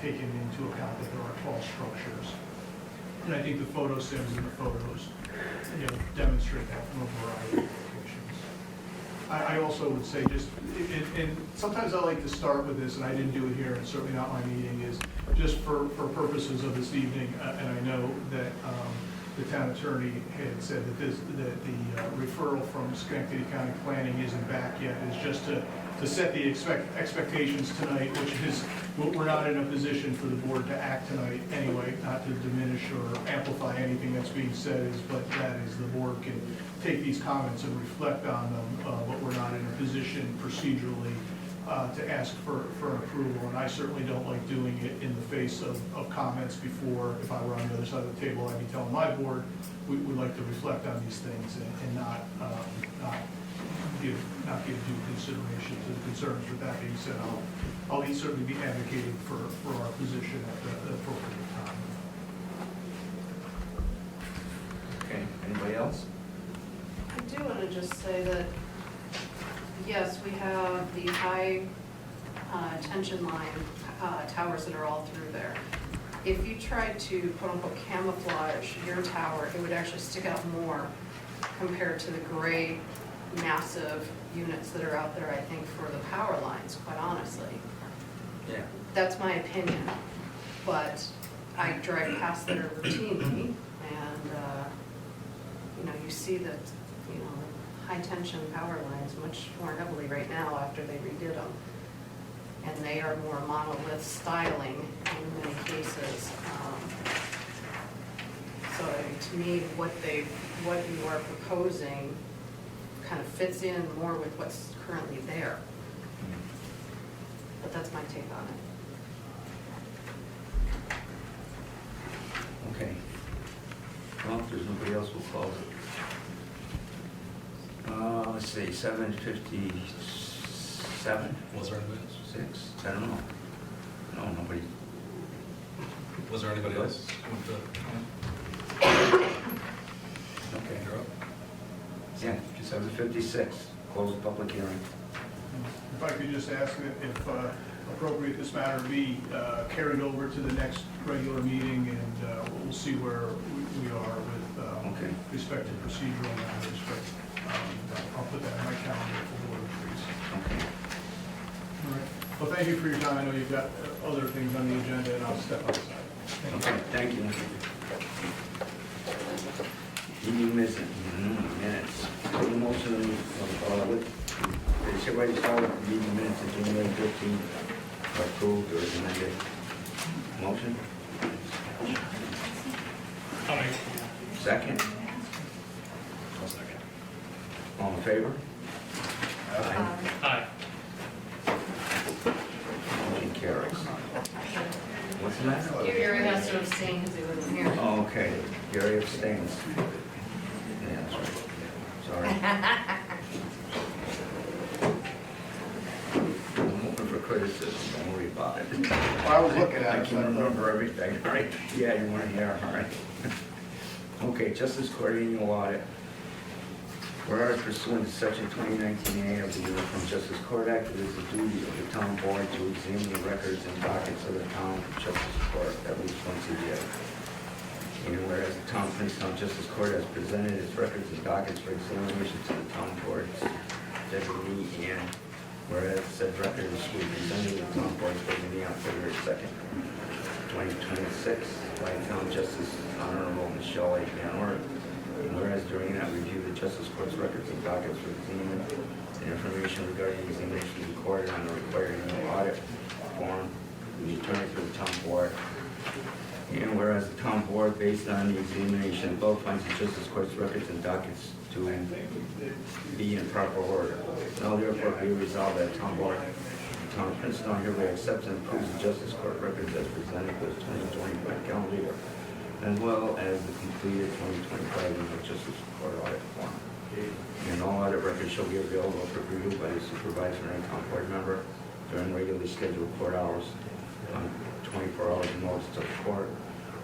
taken into account that there are tall structures. And I think the photo sims and the photos, demonstrate that from a variety of locations. I also would say just, and sometimes I like to start with this, and I didn't do it here, and certainly not my meeting, is just for purposes of this evening, and I know that the town attorney had said that the referral from Schenectady County Planning isn't back yet, is just to set the expectations tonight, which is, we're not in a position for the board to act tonight anyway, not to diminish or amplify anything that's being said, but that is, the board can take these comments and reflect on them, but we're not in a position procedurally to ask for an approval, and I certainly don't like doing it in the face of comments before. If I were on the other side of the table, I'd be telling my board, we'd like to reflect on these things and not give due consideration to the concerns. With that being said, I'll certainly be advocating for our position at the appropriate time. Okay, anybody else? I do want to just say that, yes, we have the high tension line towers that are all through there. If you tried to quote-unquote camouflage your tower, it would actually stick out more compared to the gray, massive units that are out there, I think, for the power lines, quite honestly. Yeah. That's my opinion, but I drive past there routinely, and, you see that, high-tension power lines much more heavily right now after they redid them. And they are more monolith styling in many cases. So to me, what you are proposing kind of fits in more with what's currently there. But that's my take on it. Okay. Well, if there's nobody else, we'll close it. Let's see, 7:57? Was there anybody else? 6? I don't know. No, nobody. Was there anybody else with the Okay. You're up. Yeah, 7:56, close the public hearing. If I could just ask if appropriate, this matter be carried over to the next regular meeting, and we'll see where we are with Okay. respect to procedural matters, but I'll put that in my calendar for board please. Okay. All right. Well, thank you for your time. I know you've got other things on the agenda, and I'll step outside. Thank you. Okay, thank you. Meeting minutes, the motion, is everybody saw the meeting minutes of January 15th approved or amended? Motion? I'll make, Second? I'll second. All in favor? Aye. aye. Motion carries. What's the matter? Gary has to abstain because he wasn't here. Oh, okay, Gary abstains. Yeah, that's right. Sorry. I'm open for criticism, don't worry about it. I was looking at I it. can remember everything, all right? Yeah, you weren't here, all right. Okay, Justice Court annual audit. Whereas pursuant to section 2019A of the Uniform Justice Court Act, it is the duty of the town board to examine the records and dockets of the town justice court at least once a year. And whereas the town of Princetown Justice Court has presented its records and dockets for examination to the town board's designee, and whereas said records will be presented to the town board's designee on February 2nd, 2026, by Town Justice Honorable Michelle A. Van Orn. And whereas during that review, the Justice Court's records and dockets were examined, and information regarding the examination recorded on the required annual audit form will be returned to the town board. And whereas the town board, based on the examination above, finds the Justice Court's records and dockets to be in proper order. Now therefore be resolved that the town board, the town of Princetown hereby accepts and approves the Justice Court records as presented for the 2025 calendar year, as well as the completed 2025 annual Justice Court audit form. And all audit records shall be available for review by the supervisor and any town board member during regularly scheduled court hours on 24 hours notice to the court.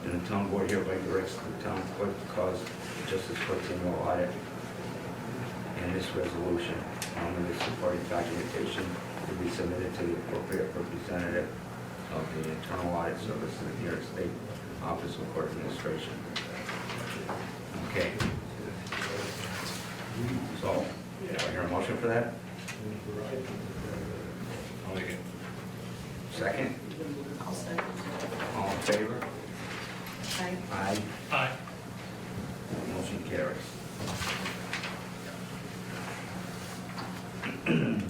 And the town board hereby directs the town clerk to cause the Justice Court's annual audit and this resolution, along with the supporting documentation, to be submitted to the appropriate representative of the Internal Audit Service in the New York State Office of Court Administration. Okay. So, do I hear a motion for that? I'll make it. Second? I'll second. All in favor? Aye. Aye. Aye. Motion carries.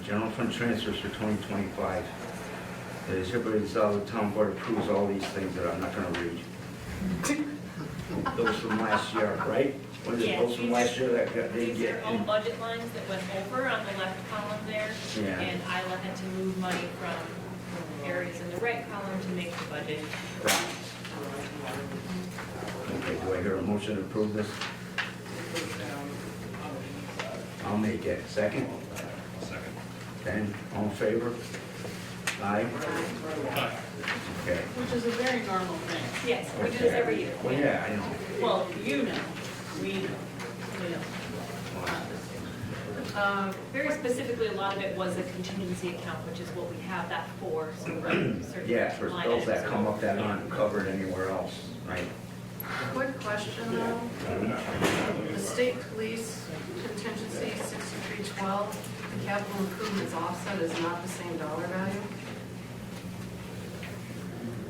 General fund transfers for 2025. It is hereby resolved the town board approves all these things that I'm not gonna read. Those from last year, right? What is it, Yes, those from these last are- year that got, they These get? are all budget lines that went over on the left column there. Yeah. And Isla had to move money from areas in the right column to make the budget. Okay, do I hear a motion to approve this? I'll make it. Second? I'll second. Ben, all in favor? Aye? Aye. Okay. Which is a very normal thing. Yes, we do this every year. Well, yeah, I know. Well, you know, we know, we know. Very specifically, a lot of it was a contingency account, which is what we have that for, so certain Yeah, for line bills that items. come up that aren't covered anywhere else, right? Quick question though. The state police contingency 6312, the capital improvements offset is not the same dollar value?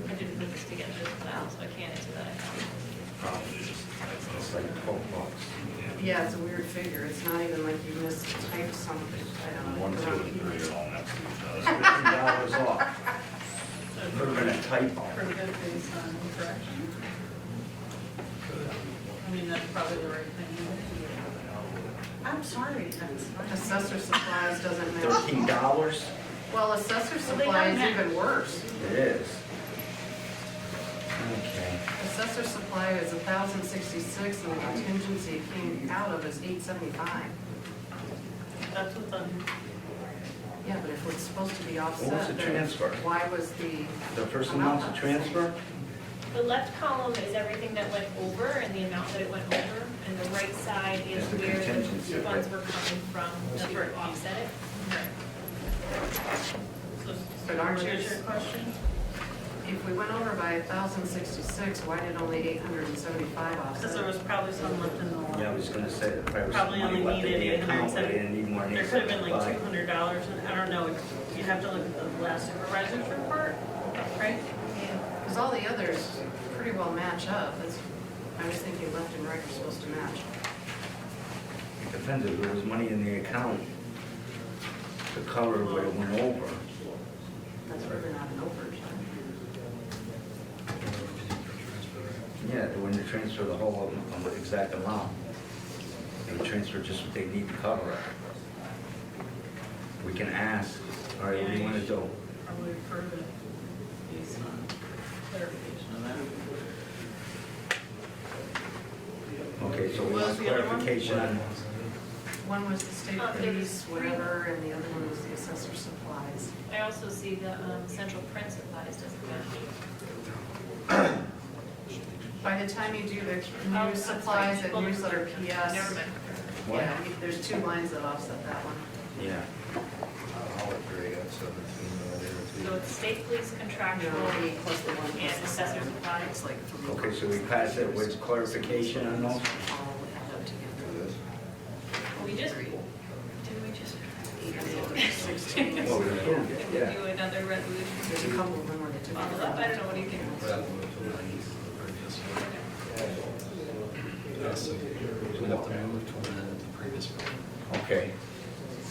I didn't put this together as well, so I can't answer that. Probably. It's like 12 bucks. Yeah, it's a weird figure. It's not even like you mistyped something. I don't know. $50 off. Could have been a typo. Pretty good based on correction. I mean, that's probably the right thing. I'm sorry, that's fine. Assessor supplies doesn't match. $13? Well, assessor Well, they supply don't is match. even worse. It is. Okay. Assessor supply is 1,066 and the contingency it came out of is 875. That's what's on, Yeah, but if it's supposed to be offset. What was the then transfer? Why was The first amount's a transfer? The left column is everything that went over and the amount that it went over, and the right side is That's the where contingency, the funds right? were coming from to offset it. But aren't here's yours- your question? If we went over by 1,066, why did only 875 Because there offset? was probably some left in the law. Yeah, I was gonna say that probably was some Probably money only left in needed the account, but they 870. didn't need more than There could have been like 875. $200, and I don't know, you have to look at the last supervisor's report, right? Because all the others pretty well match up. I was thinking left and right are supposed to match. Depends if there was money in the account to cover what it went over. That's really not an overage. Yeah, they wouldn't transfer the whole exact amount. They would transfer just what they need to cover it. We can ask, all right, what do you want to do? Probably refer to these clarification on that. Okay, so we What want was the other one? clarification on, One was the state There was police, whatever, and the other one was the assessor supplies. I also see the central print supplies doesn't match. By the time you do the Oh, new that's supplies right. and Well, newsletter PS. Never mind. what? Yeah, there's 2 lines that offset that one. Yeah. So it's state police contractual No, plus the one. and assessor supplies. It's like 3. Okay, so we pass it with clarification on those? All add up together. We just, did we just? 16. Well, we approved it, yeah. Do another resolution. There's a couple of them where they took Follow it up, up. I don't know, what do you think? So we have to move to amend the previous one. Okay.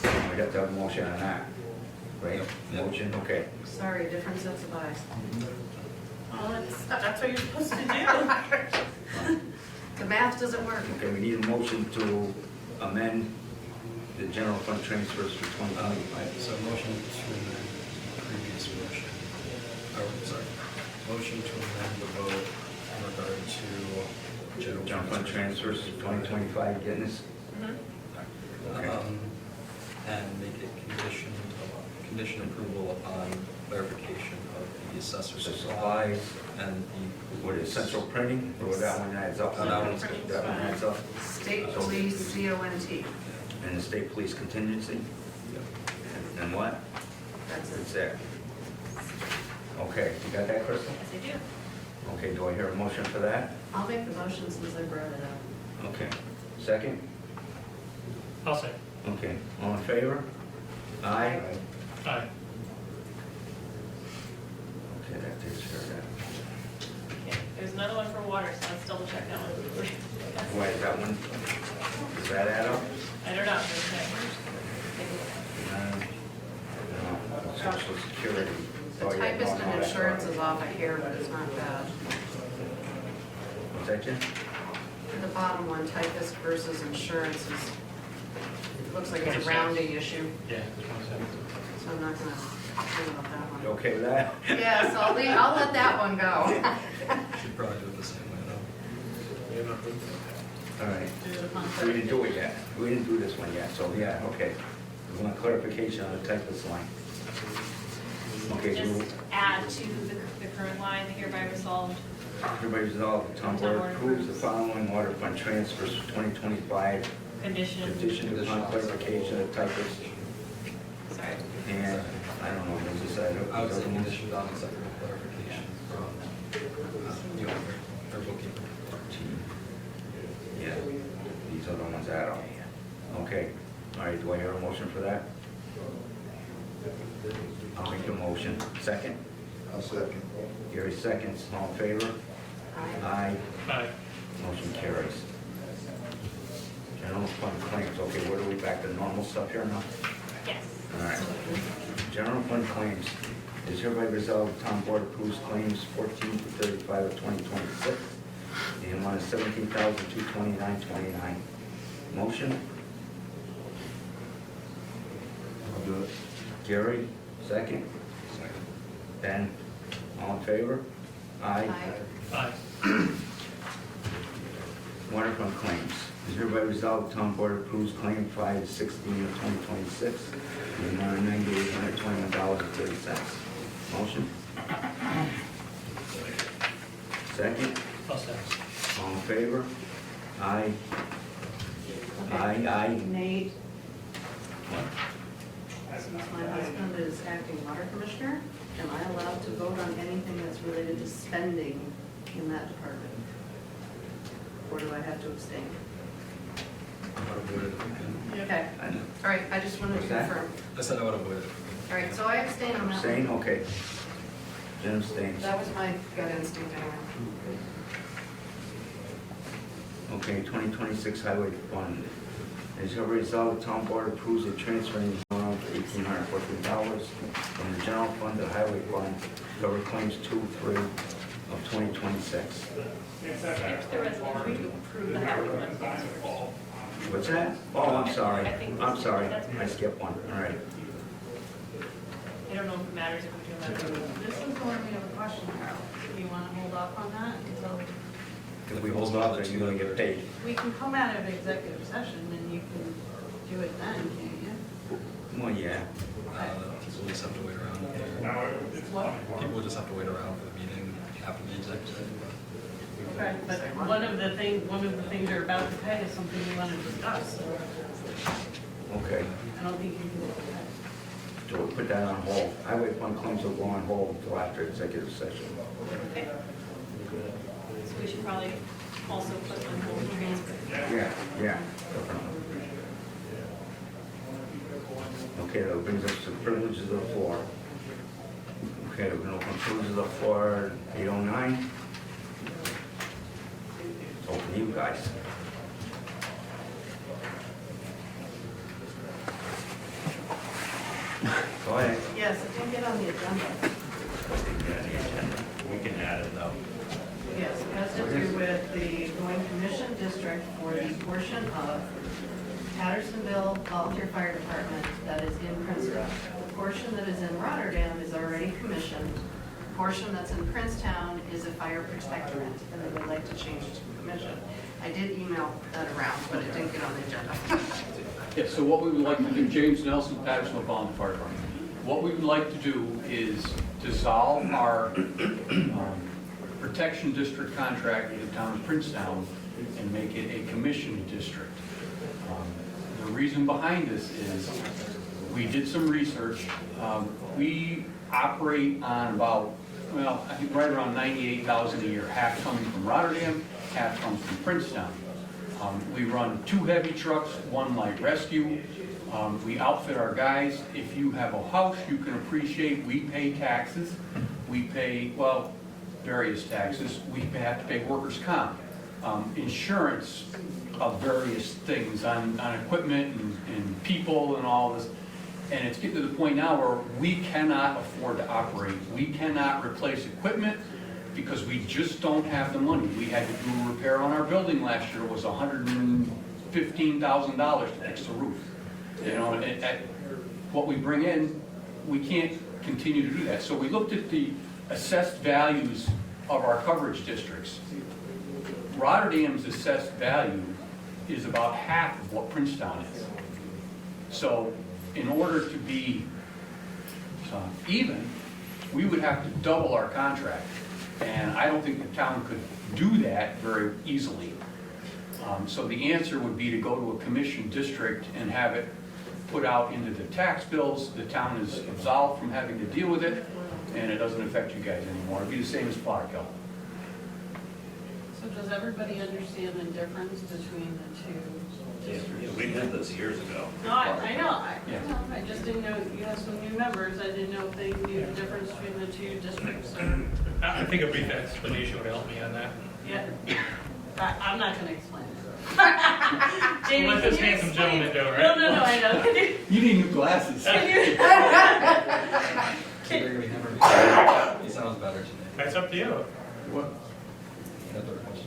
We have to have a motion on that, right? Yep. Motion, okay. Sorry, different sets of eyes. Well, That's what you're supposed to do. The math doesn't work. Okay, we need a motion to amend the general fund transfers for 2025. So motion to amend the previous motion. Oh, sorry. Motion to amend the vote in regard to general General fund transfers for 2025, getting this? Okay. And make it condition approval upon clarification of the assessor's The supplies supplies, and the. what is central printing, or that one adds up? Oh, that one's good. That one adds up, State police, CONT. and the state police contingency, and what? That's That's it. it. Okay, you got that, Crystal? Yes, I do. Okay, do I hear a motion for that? I'll make the motion since I brought it up. Okay, second? I'll say. Okay, all in favor? Aye? Aye. Okay, that takes care of that. Okay, there's another one for water, so let's double check that one. Why is that one? Does that add up? I don't know. Okay. No, Social Security. The Oh, yeah, typist no, and that's insurance right. is off a hair, but it's not bad. What's that, Jen? The bottom one, typist versus insurance is, it looks like it's a 27. rounding issue, Yeah, 27. so I'm not gonna worry about that You one. okay with that? Yes, I'll let that one go. Should probably do it the same way though. All right, Do it upon we didn't do it yet. We didn't do this one yet, so yeah, okay. We want clarification on the typist line. Okay, so Just add to the current line, hereby resolved. everybody's resolved, the town board approves the following water fund transfers for 2025, Condition. conditioned upon clarification of typist, Sorry. and, I don't know, was this, I would say conditioned on accepting clarification from the auditor or bookkeeper. Yeah, these are the ones that are. Okay, all right, do I hear a motion for that? I'll make a motion. Second? I'll second. Gary seconds, all in favor? Aye. Aye. Motion carries. General fund claims, okay, where are we back to normal stuff here now? Yes. All right. General fund claims, is hereby resolved, the town board approves claims 14 to 35 of 2026, the amount of $17,229.29. Motion? I'll do it. Gary, second. Second. Ben, all in favor? Aye. Aye. Water fund claims. Is hereby resolved, the town board approves claim 5 to 16 of 2026, the amount of $9,821.30. Motion? Second. I'll say. All in favor? Aye. Aye. Nate, since my husband is acting water commissioner, am I allowed to vote on anything that's related to spending in that department? Or do I have to abstain? I would have voted if we can. Okay, I know. All right, I just wanted to What's that? confirm. I said I would have voted if we All right, so I abstain on that Abstain, one. okay. Jen abstains. That was my gut instinct anyway. Okay, 2026 highway fund. As a result, the town board approves the transfer in the amount of $1,814 from the general fund to the highway fund to cover claims 2, 3 of 2026. It's the resolution to approve the highway fund. What's that? Oh, I'm sorry. I think I'm this- sorry. that's- I skipped one. All right. I don't know if it matters if we do that. This is the one we have a question about. Do you want to hold off on that until, If we hold off, then you're gonna get paid. we can come out of executive session and you can do it then, can't you? Well, yeah. People just have to wait around. What? People just have to wait around for the meeting after the executive. Okay, but one of the things you're about to pay is something we want to discuss, so Okay. I don't think you can do that. So we'll put that on hold. Highway fund claims will go on hold until after executive session. Okay. So we should probably also put on hold transfer. Yeah, yeah. Okay, that brings us to privileges of the floor. Okay, we're gonna open privileges of the floor, 8:09. It's open to you guys. Go ahead. Yes, it didn't get on the agenda. We can add it though. Yes, it has to do with the Going Commission District for the portion of Pattersonville Volunteer Fire Department that is in Princeton. The portion that is in Rotterdam is already commissioned. The portion that's in Princetown is a fire protectorate, and they would like to change it to commission. I did email that around, but it didn't get on the agenda. Yes, so what we would like to do, James Nelson, Pattersonville Volunteer Fire Department. What we would like to do is dissolve our protection district contract with the town of Princetown and make it a commission district. The reason behind this is we did some research. We operate on about, well, I think right around 98,000 a year, half coming from Rotterdam, half comes from Princetown. We run 2 heavy trucks, 1 light rescue. We outfit our guys. If you have a house, you can appreciate, we pay taxes. We pay, well, various taxes. We have to pay workers' comp, insurance of various things on equipment and people and all this. And it's getting to the point now where we cannot afford to operate. We cannot replace equipment because we just don't have the money. We had to do a repair on our building last year. It was $115,000 to fix the roof. You know, at what we bring in, we can't continue to do that. So we looked at the assessed values of our coverage districts. Rotterdam's assessed value is about half of what Princetown is. So in order to be even, we would have to double our contract. And I don't think the town could do that very easily. So the answer would be to go to a commission district and have it put out into the tax bills. The town is absolved from having to deal with it, and it doesn't affect you guys anymore. It'd be the same as Plotterkill. So does everybody understand the difference between the two districts? We did this years ago. No, I know, Yeah. I just didn't know, you have some new members, I didn't know if they knew the difference between the two districts. I think a brief explanation would help me on that. Yeah, I'm not gonna explain it. We'll let this handsome gentleman do it, right? No, I know. You need new glasses. They're gonna be never. He sounds better today. That's up to you. What? Another question.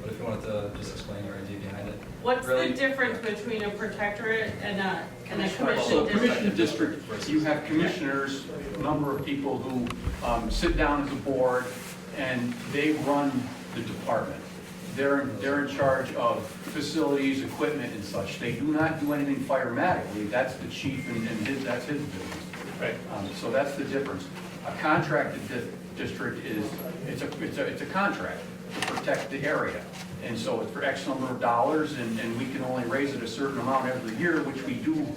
But if you wanted to just explain your idea behind it. What's Really? the difference between a protectorate and a commission So commission district? district, you have commissioners, a number of people who sit down as a board, and they run the department. They're in charge of facilities, equipment, and such. They do not do anything firematically. That's the chief, and that's his business. Right. So that's the difference. A contracted district is, it's a contract to protect the area. And so it's for X number of dollars, and we can only raise it a certain amount every year, which we do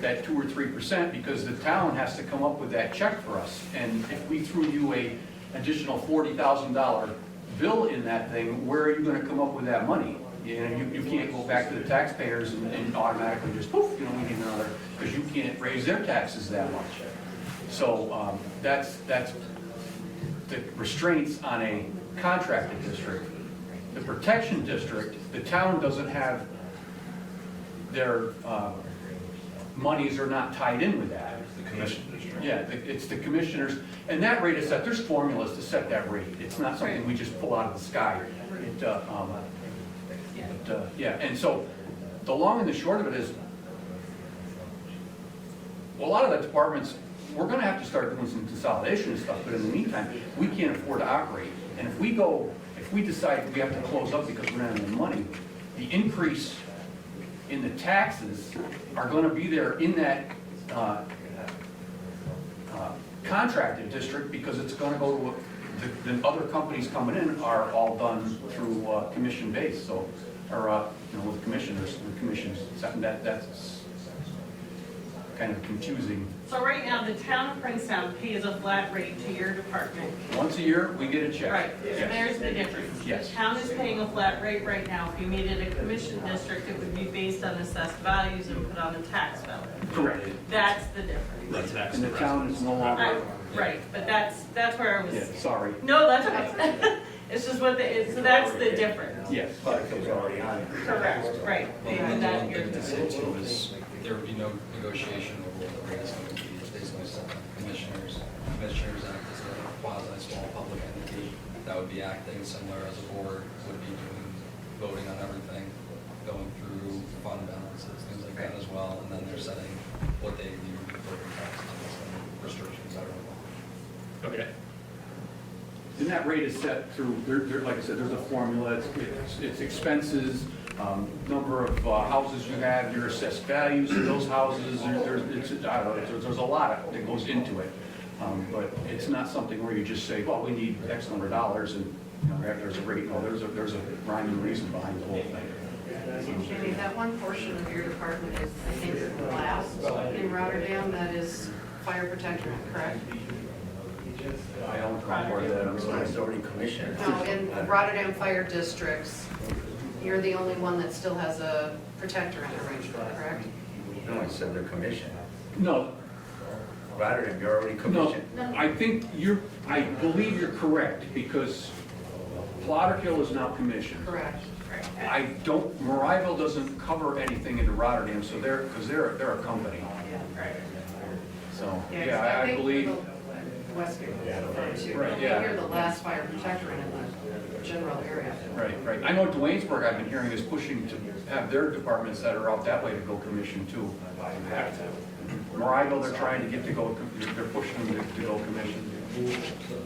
that 2 or 3%, because the town has to come up with that check for us. And if we threw you a additional $40,000 bill in that thing, where are you gonna come up with that money? You know, you can't go back to the taxpayers and automatically just poof, you know, we need another, because you can't raise their taxes that much. So that's the restraints on a contracted district. The protection district, the town doesn't have their monies are not tied in with that. The commission district. Yeah, it's the commissioners, and that rate is set, there's formulas to set that rate. It's not something we just pull out of the sky. Yeah, and so the long and the short of it is, well, a lot of the departments, we're gonna have to start doing some consolidation and stuff, but in the meantime, we can't afford to operate. And if we decide we have to close up because we're not having the money, the increase in the taxes are gonna be there in that contracted district, because it's gonna go to, the other companies coming in are all done through commission base, so, or, with commissioners, the commissions, that's kind of confusing. So right now, the town of Princetown pays a flat rate to your department. Once a year, we get a check. Right, Yeah. there's the difference. Yes. The town is paying a flat rate right now. If you made it a commission district, it would be based on assessed values and put on a tax bill. Correct. That's the difference. And the town is no longer, Right, but that's where I was. yeah, sorry. No, that's okay. It's just what so that's the difference. Yes. Butterfield's already on it. Correct, right. Well, And the that one you're- thing to say too is, there would be no negotiation over what the rate is going to be. It's basically set by the commissioners. Commissioners act as a quasi-small public entity that would be acting similar as a board, would be doing, voting on everything, going through fund balances, things like that as well, and then they're setting what they need to be for taxes and restrictions, I don't know. Okay. And that rate is set through, like I said, there's a formula, it's expenses, number of houses you have, your assessed values of those houses, there's a lot that goes into it. But it's not something where you just say, well, we need X number of dollars and, there's a rate. No, there's a rhyme and reason behind the whole thing. Jamie, that one portion of your department is, I think, last in Rotterdam, that is fire protection, correct? I don't recall that, I'm sorry. It's already commissioned. No, in Rotterdam Fire Districts, you're the only one that still has a protector in arrangement, correct? No, I said they're commissioned. No, Rotterdam, you're already no, commissioned. I think I believe you're correct, because Plotterkill is now commissioned. Correct. Maryville doesn't cover anything into Rotterdam, so because they're a company. So, yeah, I think believe, the Westgate too. Right, yeah. You're the last fire protector in the general area. right. I know Dwaynesburg, I've been hearing, is pushing to have their departments that are out that way to go commission too. Maryville, they're trying to get to go, they're pushing them to go commission.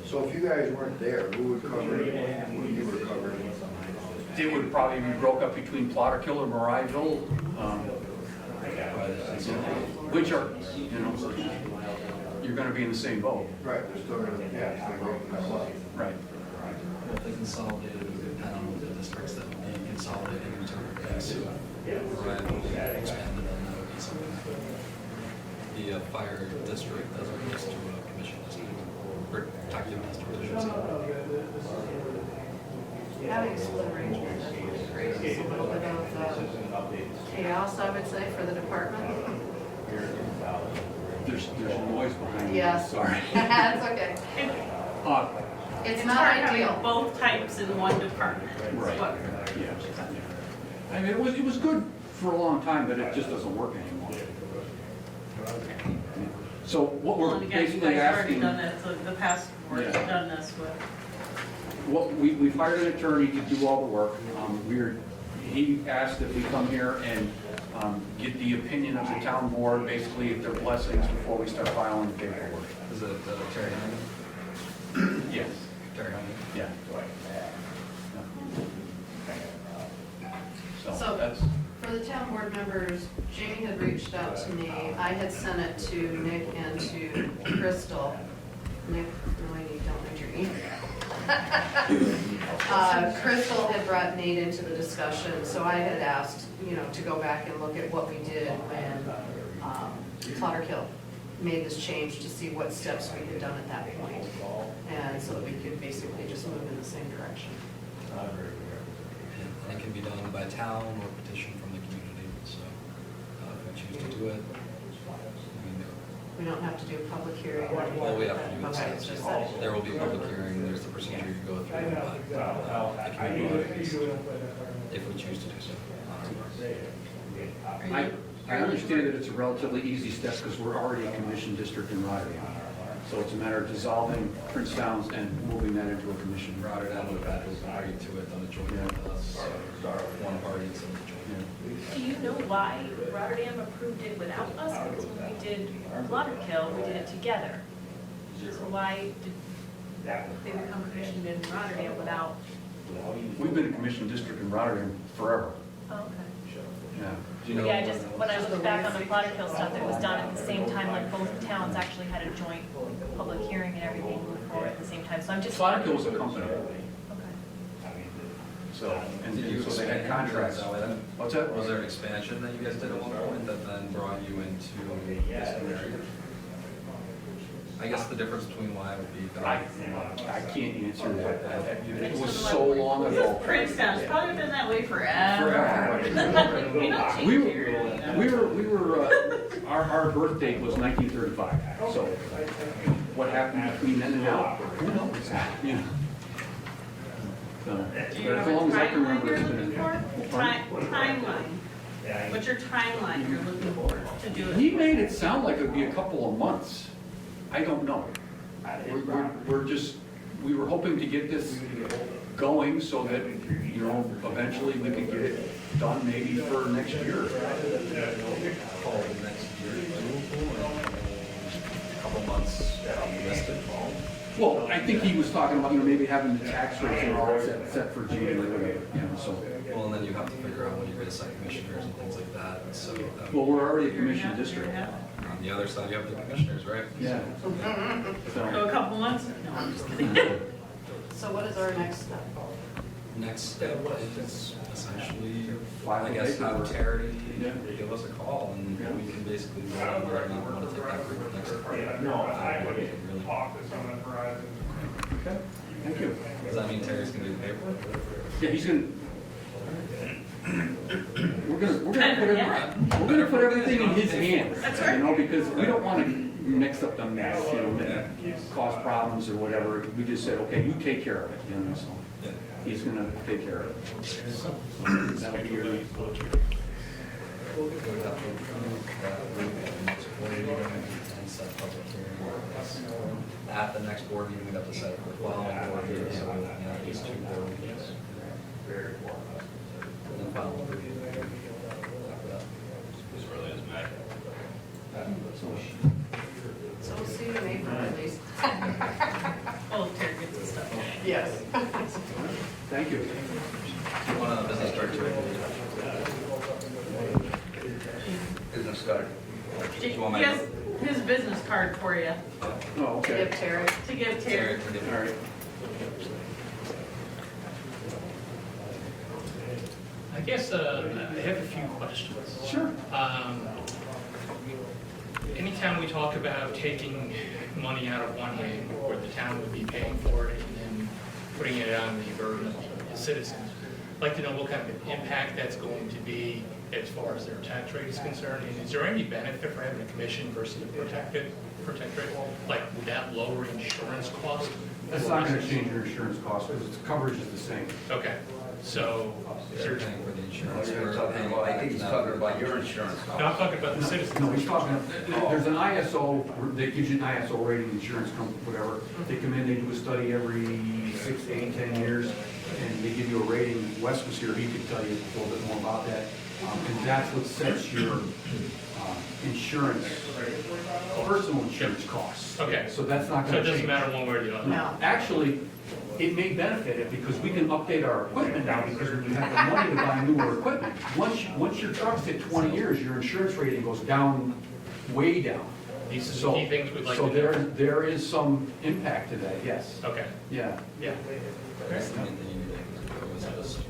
So if you guys weren't there, who would cover it? Who you were covering? It would probably be broke up between Plotterkill and Maryville, which are, you're gonna be in the same boat. Right, they're still gonna, yeah, it's gonna go no less. Right. Well, if they consolidated, it would depend on the districts that would be consolidated into a base. Right, expanded, and that would be something that the fire district as opposed to a commission district, or protective district, I should say. Having split arrangement creates a little bit of chaos, I would say, for the department. There's noise behind me. Yes. Sorry. That's okay. It's not hard having ideal. both types in one department. is Right. what- Yeah. I mean, it was good for a long time, but it just doesn't work anymore. So what Well, we're and again, you basically guys have already asking, done that, so the past boards have Yeah. done this with. we've hired an attorney to do all the work. He asked that we come here and get the opinion of the town board, basically if their blessings before we start filing the paperwork. Is it Terry Hyman? Yes. Terry Hyman? Yeah. So So- that's, For the town board members, Jamie had reached out to me. I had sent it to Nick and to Crystal. Nick, no, I need, don't need your email. Crystal had brought Nate into the discussion, so I had asked, to go back and look at what we did when Plotterkill made this change to see what steps we had done at that point. And so that we could basically just move in the same direction. And it can be done by town or petition from the community, so if we choose to do it, we can do it. We don't have to do a public hearing. All we have to do is Okay, it's just that. there will be a public hearing, there's the procedure you go through, but the community bodies, if we choose to do so. I understand that it's a relatively easy step because we're already a commission district in Rotterdam. So it's a matter of dissolving Prince Towns and moving that into a commission. Rotterdam would have had to agree to it on a joint with us, so one party instead of joint. Do you know why Rotterdam approved it without us? Because when we did Blotterkill, we did it together. So why did they become commissioned in Rotterdam without? We've been a commission district in Rotterdam forever. Oh, okay. Yeah. Do you know? Yeah, just when I looked back on the Blotterkill stuff, it was done at the same time, like both towns actually had a joint public hearing and everything moved forward at the same time, so I'm just. Slotkill was a company, Okay. so, and Did you so they had expand contracts. that way then? What's that? Was there an expansion that you guys did at one point that then brought you into this area? I guess the difference between why would be I that. can't answer that. It was so long This ago. Princetown, it's probably been that way forever. We don't change We here. our birth date was 1935, so what happened between then and now, who knows? You know. So, Do but you have as a long as I can timeline remember, you're it's looking been. for? Timeline. What's your timeline you're looking for to do He it? made it sound like it'd be a couple of months. I don't know. We were hoping to get this going so that, you know, eventually we could get it done maybe for next year. Call it next year, a couple months, missed it. Well, I think he was talking about, you know, maybe having the tax rates and all set for January, whatever, you know, so. Well, and then you have to figure out when you're gonna set commissioners and things like that, so. Well, we're already a commission district. On the other side, you have the commissioners, right? Yeah. Go So, a couple months? No, I'm just kidding. So what is our next step? Next step is essentially, File I the guess, have paperwork. Terry Yeah. give us a call and we can basically go on where you want to take that group next. Really. okay, thank you. Does that mean Terry's gonna do the paperwork? Yeah, he's gonna. We're gonna put everything in his hands, you know, because we don't wanna mix up the mess, you know, cause problems or whatever. We just said, okay, you take care of it, you know, so Yeah. he's gonna take care of it. So, that'll be your. We would have to approve that group and next board meeting and set public hearing. At the next board meeting, we'd have to set it for the following board meeting, so we're looking at least 2 board meetings. And then final review after that. So we'll see you in April at least. Oh, Terry gets the stuff. Yes. Thank you. You want a business card too? Business card. He You want my- has his business card for you Oh, okay. Give Terry. to give Terry, Terry. forgive me. All right. I guess I have a few questions. Sure. Anytime we talk about taking money out of one hand, where the town would be paying for it, and then putting it on the burden of the citizens, I'd like to know what kind of impact that's going to be as far as their tax rate is concerned, and is there any benefit for having a commission versus a protected rate? Like, would that lower insurance costs? That's not gonna change your insurance cost because its coverage is the same. Okay, so, They're paying for the insurance. You're we're talking paying about, I back think he's now. talking about your insurance no, cost. I'm talking about the citizens. No, he's talking, there's an ISO, that gives you an ISO rating, insurance company, whatever. They come in, they do a study every 6, 8, 10 years, and they give you a rating. Wes was here, he could tell you a little bit more about that. And that's what sets your insurance, personal insurance costs. Okay. So that's not So gonna it doesn't change. matter one way or the other? No. Actually, it may benefit it because we can update our equipment now because we have the money to buy newer equipment. Once your truck's hit 20 years, your insurance rating goes down, way down. These are the So, key things we'd like so to know. there is some impact to that, yes. Okay, Yeah. yeah. That's the main thing you need to do is just,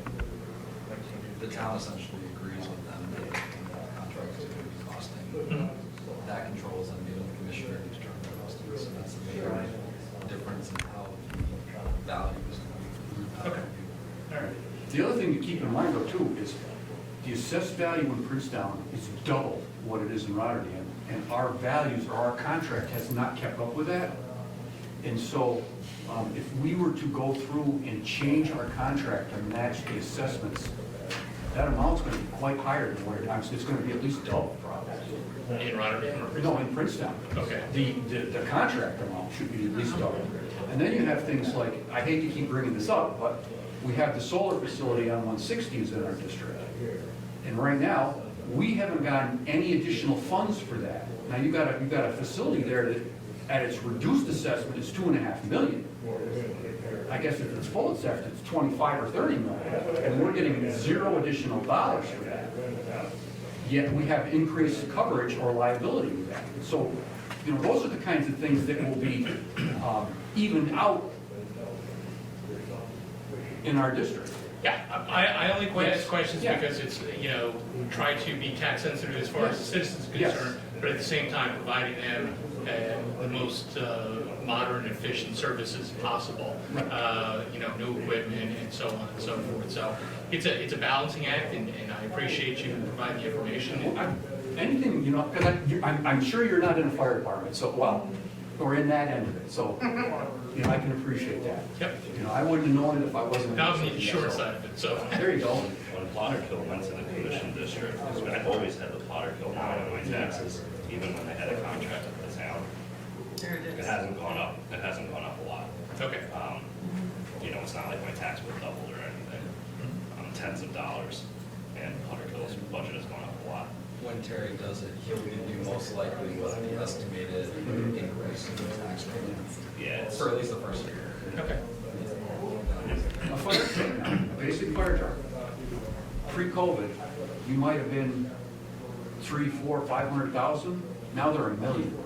the town essentially agrees with them that the contract is going to be costing. Mhm. That controls them, being the commissioner to determine the costing, so that's the main difference in how the value is going to be. Okay. All right. The other thing to keep in mind though too is the assessed value in Princetown is double what it is in Rotterdam. And our values, or our contract has not kept up with that. And so if we were to go through and change our contract to match the assessments, that amount's gonna be quite higher than where it's gonna be at least double probably. In Rotterdam or? No, in Princetown. Okay. The contract amount should be at least double. And then you have things like, I hate to keep bringing this up, but we have the solar facility on 160s in our district. And right now, we haven't gotten any additional funds for that. Now, you've got a facility there that, at its reduced assessment, is $2.5 million. I guess if it's full assessed, it's 25 or 30 million, and we're getting zero additional dollars for that. Yet we have increased coverage or liability with that. So, you know, those are the kinds of things that will be evened out in our district. Yeah, I only ask questions Yeah. because it's, you know, try to be tax sensitive as far as the citizens are Yes. concerned, but at the same time providing them the most modern, efficient services possible. You know, new equipment and so on and so forth. So it's a balancing act, and I appreciate you providing the information. Anything, you know, because I'm sure you're not in a fire department, so, well, or in that end of it, so, you know, I can appreciate that. Yep. You know, I wouldn't have known it if I wasn't. That was the short side of it, so. There you go. When Plotterkill went to the commission district, because I always had the Plotterkill line on my taxes, even when I had a contract with the town. There it It is. hasn't gone up, it hasn't gone up a lot. Okay. You know, it's not like my tax bill doubled or anything, tens of dollars, and Plotterkill's budget has gone up a lot. When Terry does it, he'll give you most likely what the estimated increase in the tax rate Yeah, for at least the first year. Okay. A fire truck now, a basic fire truck. Pre-COVID, you might have been 3, 4, 500,000. Now they're $1 million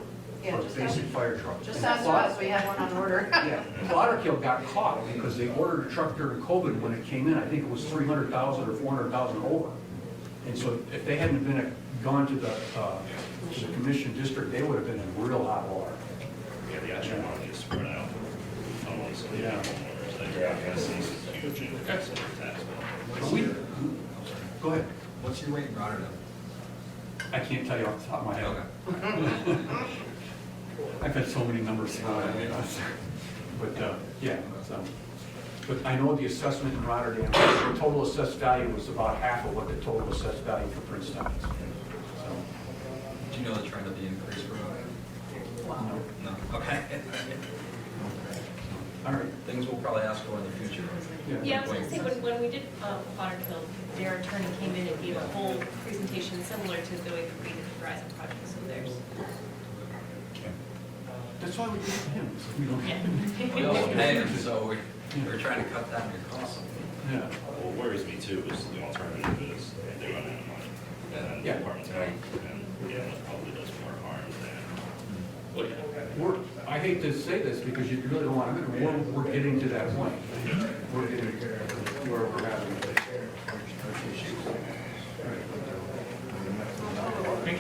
Yeah, for a just basic ask- fire truck. Just ask us, we had one on order. Yeah, Plotterkill got caught because they ordered a truck during COVID. When it came in, I think it was 300,000 or 400,000 over. And so if they hadn't gone to the commission district, they would have been in real hot water. Yeah, the extra money is spread out amongst the homeowners, that you're not gonna see a huge increase in your tax bill. Go ahead. What's your rate in Rotterdam? I can't tell you off the top of my head. I've had so many numbers thrown at me. But, yeah, so. But I know the assessment in Rotterdam, the total assessed value was about half of what the total assessed value for Princeton is. So, Do you know the trend of the increase for Rotterdam? No? Okay. all right. Things we'll probably ask for in the future. Yeah, I was gonna say, when we did Plotterkill, their attorney came in and gave a whole presentation similar to the way we did the Verizon project, so there's. That's why we did it to him, so we don't have We all pay them, so we're trying to cut down your costs. Yeah. What worries me too is the alternative is they run out of money. And then the Yeah. department's out, and, it probably does more harm than. Well, yeah. I hate to say this because you really don't want to, we're getting to that point. We're getting where we're having issues.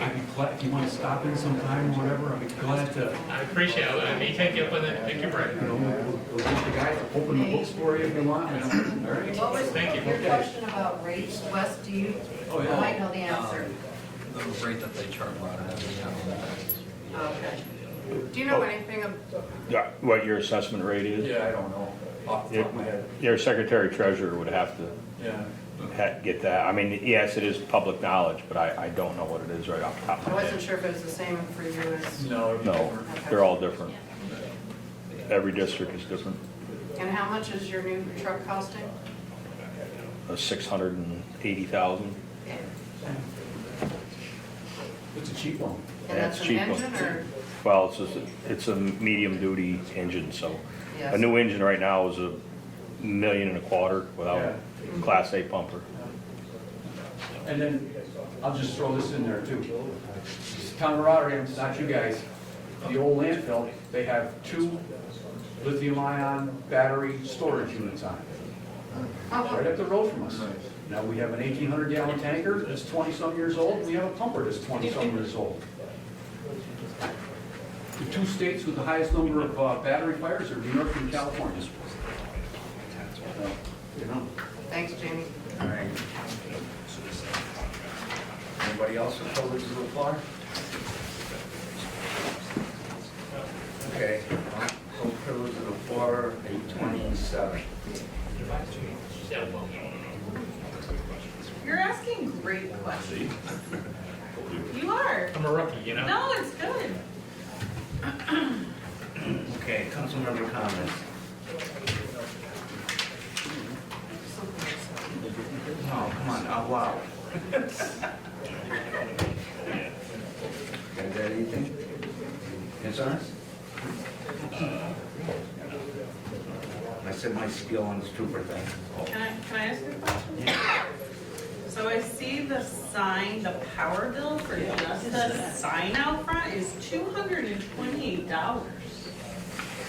I'd be glad, if you want to stop in sometime or whatever, I'd be glad to, I appreciate it. I may take you up on that, pick your brain. you know, we'll get the guy to open the books for you if you want. You know. All right? What was Thank you. your question about rates? Wes, do you, Oh, you yeah. might know the answer. The rate that they charge Rotterdam, Okay. Do you know anything of, What your assessment rate is? Yeah, I don't know, off the top of my head. Your secretary treasurer would have to Yeah. get that. I mean, yes, it is public knowledge, but I don't know what it is right off the top I of my wasn't head. sure if it was the same for you as, No. No, they're all different. Every district is different. and how much is your new truck costing? 680,000. It's a cheap one. And that's That's an cheap one. engine or? Well, it's a medium-duty engine, so Yes. a new engine right now is $1.25 million without Class A pumper. And then, I'll just throw this in there too. Town of Rotterdam, it's not you guys, the old landfill, they have 2 lithium-ion battery storage units on it. Right up the road from us. Now, we have an 1,800-gallon tanker that's 20-some years old, and we have a pumper that's 20-some years old. The 2 states with the highest number of battery fires are New York and California. You know. Thanks, Jamie. All right. Anybody else with privilege to apply? Okay, full privilege to the floor, 827. You're asking great questions. You are. I'm a rookie, you know? No, it's good. Okay, councilmember comments. No, come on, out loud. Got anything? Concerns? I said my spiel on the stupid thing. Can I ask you a question? So I see the sign, the power bill for just the sign out front is $228.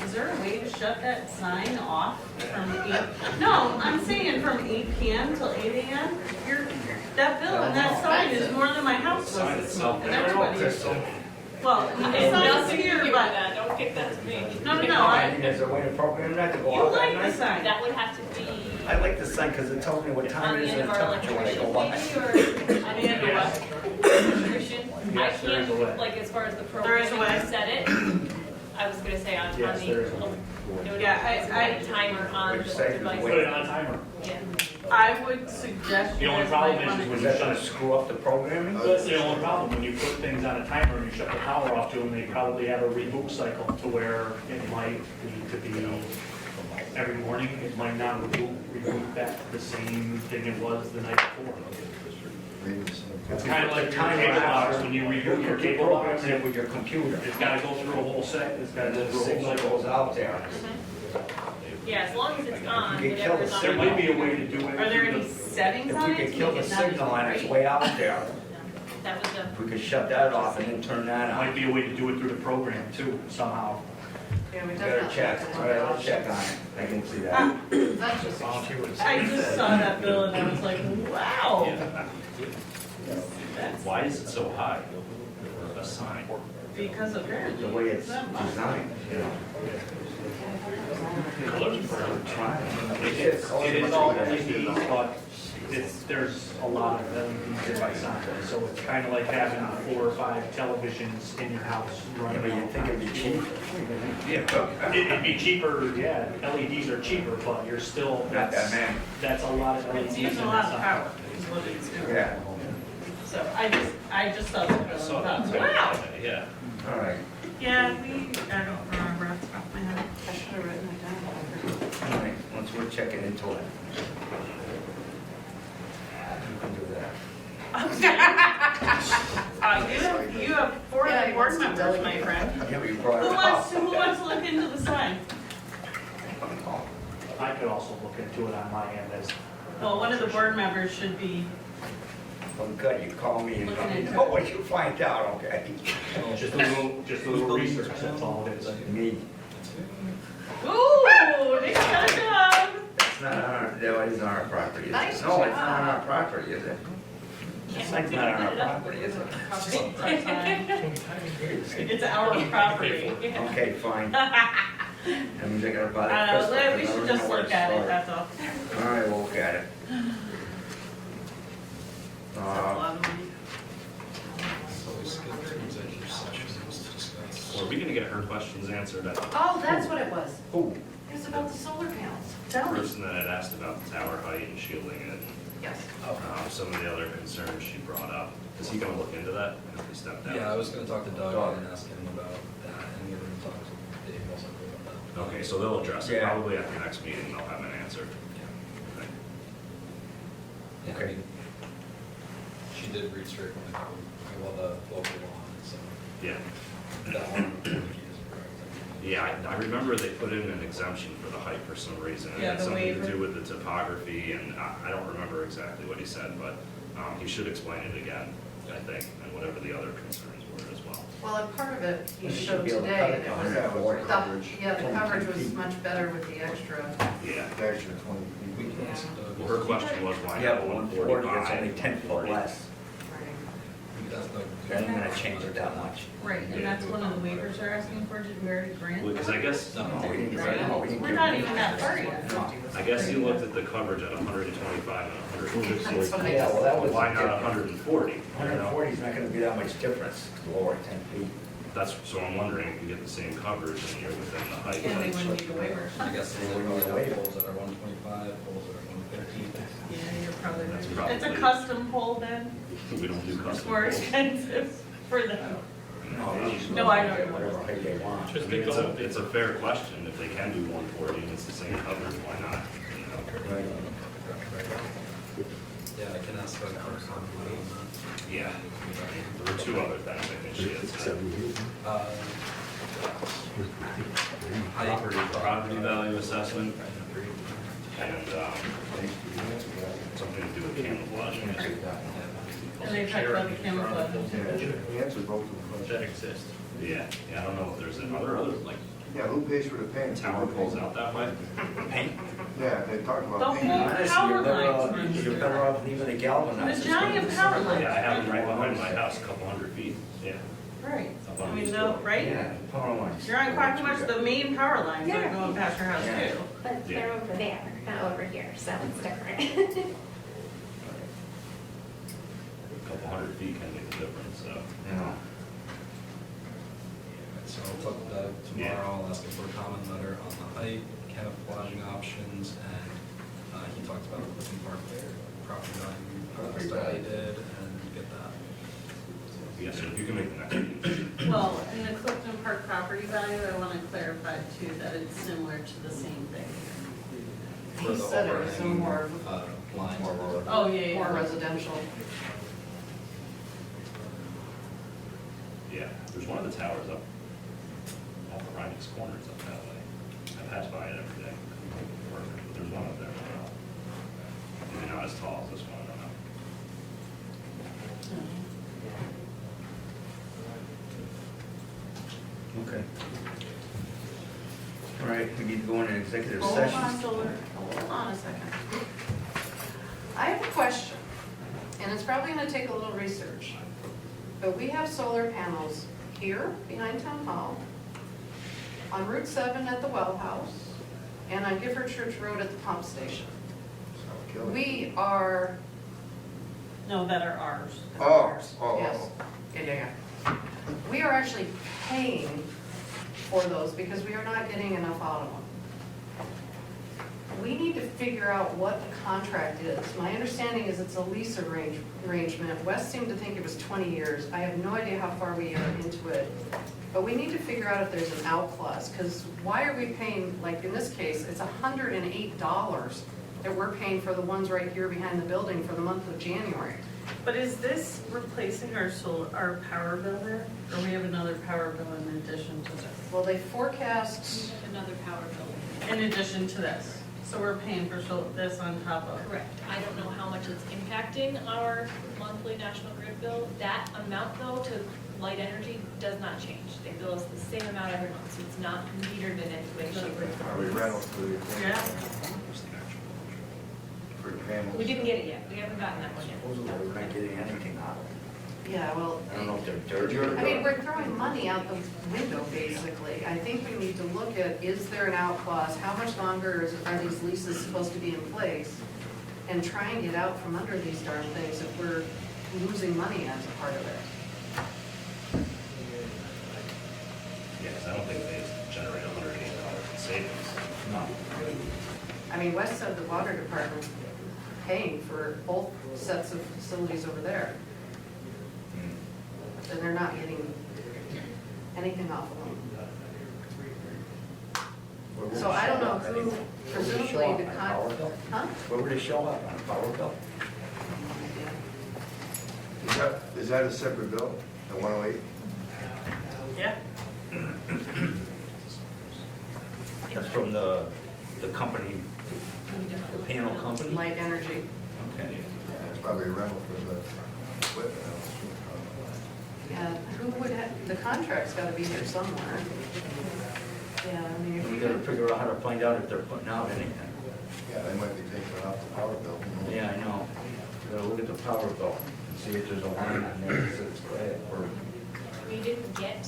Is there a way to shut that sign off from 8? No, I'm saying from 8 p.m. till 8 a.m. That bill and that sign is more than my house Sign was. itself. And everybody's. Well, I mean, the sign's here, but, Don't give that to me. no, There's a way to program that to go you off at like the night? sign. That would have to be I like the sign because it tells me what time on it the is end and of the our temperature when I electrician, go by. maybe, or on the end of what? Electrician. I Yes, there is a way. can't, like, as far as the There is a programming, way. you set it. I was gonna say on the, Yes, there is a way. Yeah, I- timer on Which the side is device. the Put it on a timer. Yeah. I would suggest The you only guys problem might is wanna. when Is you that shut gonna it. screw up the programming? That's the only problem, when you put things on a timer and you shut the power off to them, they probably have a reboot cycle to where it might need to be every morning, it might not reboot back to the same thing it was the night before. It's kind of like your Timer cable box, after. when you reboot your You're cable box, programming it with your computer. it's gotta go through a whole set, it's gotta And go then the through a signal whole cycle. goes out there. Yeah, as long as it's on, You can kill whatever's the on. There might be a way to do it. Are there through any the- settings If on we it? could to kill make the it not signal and it's vibrate? way out there, That was the, if we could shut that off and then turn that Might on. be a way to do it through the program too, somehow. Yeah, we We better definitely. check, all right, let's check on it, I can see that. That's just. I just saw that bill and I was like, wow. That's Why is it so high for a sign? because apparently. The way it's that much. designed, you know. Trying. It is all LED, but there's a lot of LEDs in my sign, so it's kind of like having 4 or 5 televisions in your house Yeah, running. but all you the think time. it'd be cheap? It'd be cheaper, yeah, LEDs are cheaper, but you're still, Not that many. that's a lot of LEDs It's in using a that lot of sign. power, is what it's doing. Yeah, So I just saw the bill and thought, wow. Yeah. all right. Yeah, I don't remember off the top of my head. I should have written it down. All right, once we're checking into it. You can do that. You have 4 Yeah, he board wants to members, my delegate. friend. Yeah, but you brought Who it wants, up. who wants to look into the sign? I could also look into it on my end as. Well, one of the board members should be, Well, good, you call me and Looking let me into know it. what you find out, okay? Just a little research, that's all it is. Me, ooh, Nick got a job. it's not on our, no, it isn't our property, is it? Nice No, it's not on job. our property, is it? It's not on our property, is it? It's our property. Okay, fine. That means I gotta buy the I don't crystal, know, we 'cause I should don't just know where look to at it, start. that's all. All right, we'll look at it. That's a lot of money. So we skipped two executive sessions to discuss. Were we gonna get her questions answered at the Oh, that's what it was. Who? It was about the solar panels. Tell me. person that had asked about the tower height and shielding it? Yes. Some of the other concerns she brought up. Is he gonna look into that? If he stepped down? Yeah, I was gonna talk to Doug. Doug and ask him about that, and we were gonna talk to Dave also about that. Okay, so they'll address it, Yeah. probably at the next meeting, they'll have an answer. Okay. Yeah, I Okay. mean, she did read straight from the code, well, the local law, so Yeah. that one, he is correct. Yeah, I remember they put in an exemption for the height for some reason. It Yeah, had the something to waiver. do with the topography, and I don't remember exactly what he said, but he should explain it again, I think, and whatever the other concerns were as well. Well, and part of it he You should showed be able to today, cut and it it to was, 140 coverage. yeah, the coverage was 20 much better with the extra. Yeah. Extra 20 We feet. can ask Doug. Well, her question was why Yeah, not but 140 gets only 10 foot 145? less. We could ask Doug. That ain't gonna change it that much. Right, and that's one of the waivers they're asking for, did we already grant? Because I guess, No, we didn't get it. No, we didn't We're get not it. even that far yet. No. I guess he looked at the coverage at 125 and 150. That's what I Yeah, well, that was. Why not 140? You know? 140 is not gonna be that much difference, lower 10 feet. That's, so I'm wondering if you get the same coverage and you're within the height. And they wouldn't need a waiver. I guess they look at poles that are 125, poles that are 150. Yeah, you're probably That's right. probably- It's a custom pole then, We don't do it's custom. more poles. expensive for them. No, No, I know. Whatever height they want. I mean, it's a fair question. If they can do 140 and it's the same coverage, why not? You know? Right. Yeah, I can ask about Carson. Yeah. There were two other things I think she had said. Property value assessment and something to do with camouflage. And they talked about the camouflage. We answered both of the That questions. exists. Yeah, I don't know if there's another, like, Yeah, who pays for the paint? tower poles out that way. Paint? Yeah, they talked The about paint. whole Honestly, power you're better off, lines. you're better off leaving the galvanized. The giant power lines. Yeah, I have them right behind my house, a couple hundred feet. Yeah. Right, Up I on mean, East no, Road. right? Yeah, power lines. You're on Quackenbush, the main power lines that are Yeah. going past your house Yeah. too. But Yeah. they're over there, not over here, so it's different. A couple hundred feet can make a difference, so. Yeah. So I'll talk about tomorrow, I'll ask him for a comment letter on the height, camouflaging options, and he talked about the Clifton Park property value study he did, and get that. Yes, sir, you can make the next meeting. Well, in the Clifton Park property value, I want to clarify too, that it's similar to the same thing. For He the said it was overhanging, more, lines. Oh, yeah, more yeah. residential. Yeah, there's one of the towers up off the Rhinebeck's Corners up that way. I pass by it every day. Perfect, but there's one up there. Maybe not as tall as this one, I don't know. Okay. All right, we need to go into executive Hold session. on, hold on a second. I have a question, and it's probably gonna take a little research. But we have solar panels here behind Town Hall, on Route 7 at the Well House, and on Gifford Church Road at the pump station. We are, No, that are ours. yes, yeah. We are actually paying for those because we are not getting enough out of them. We need to figure out what the contract is. My understanding is it's a lease arrangement. Wes seemed to think it was 20 years. I have no idea how far we are into it. But we need to figure out if there's an out clause, because why are we paying, like in this case, it's $108 that we're paying for the ones right here behind the building for the month of January. But is this replacing our power bill there? Or we have another power bill in addition to this? Well, they forecast, Another power bill. In addition to this? So we're paying for this on top of? Correct. I don't know how much it's impacting our monthly National Grid bill. That amount though to Light Energy does not change. They bill us the same amount every month, so it's not metered in any way, shape, or Are we form. rental for the, Yeah. for the panels? We didn't get it yet. We haven't gotten that one yet. Supposedly, we're not getting anything out of it. yeah, well, I don't know if they're dirty. I mean, we're throwing money out the window, basically. I think we need to look at, is there an out clause? How much longer are these leases supposed to be in place? And try and get out from under these darn things if we're losing money as a part of it. Yeah, 'cause I don't think they generate $108 in savings. No. I mean, Wes said the water department's paying for both sets of facilities over there. And they're not getting anything off of them. Where would So it I don't show know up? who, Where would it presumably show up the on a power bill? Huh? Where would it show up on a power bill? Is that a separate bill, the 108? Yeah. That's from the company, the panel company? Light Energy. Okay. It's probably a rental for the equipment. Yeah, who would have, the contract's gotta be here somewhere. Yeah, I mean, if We you gotta could, figure out how to find out if they're putting out anything. Yeah, they might be taking it off the power bill. Yeah, I know. We gotta look at the power bill and see if there's a line on there that says credit or. We didn't get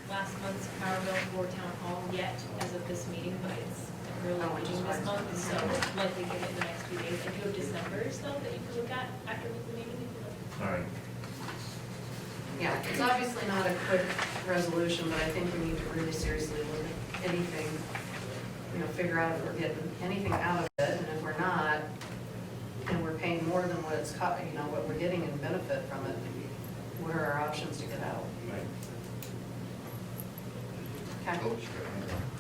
last month's power bill for Town Hall yet as of this meeting, but it's really Oh, which is this fine. month, so likely get it in the next few days. I do have December's though that you can look at after the meeting. if you like. All right. yeah, it's obviously not a quick resolution, but I think we need to really seriously look at anything, figure out if we're getting anything out of it, and if we're not, it's, what we're getting in benefit from it, what are our options to get out? Okay.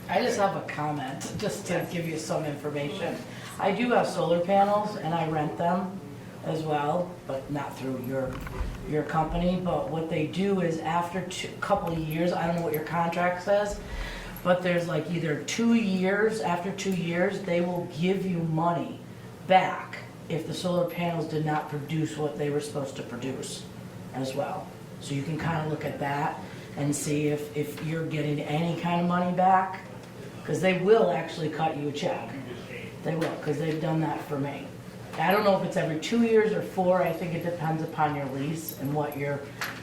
I just have a comment, just to give you some information. I do have solar panels and I rent them as well, but not through your company. But what they do is after a couple of years, I don't know what your contract says, but there's like either 2 years, after 2 years, they will give you money back if the solar panels did not produce what they were supposed to produce as well. So you can kind of look at that and see if you're getting any kind of money back, because they will actually cut you a check. They will, because they've done that for me. I don't know if it's every 2 years or 4, I think it depends upon your lease and what your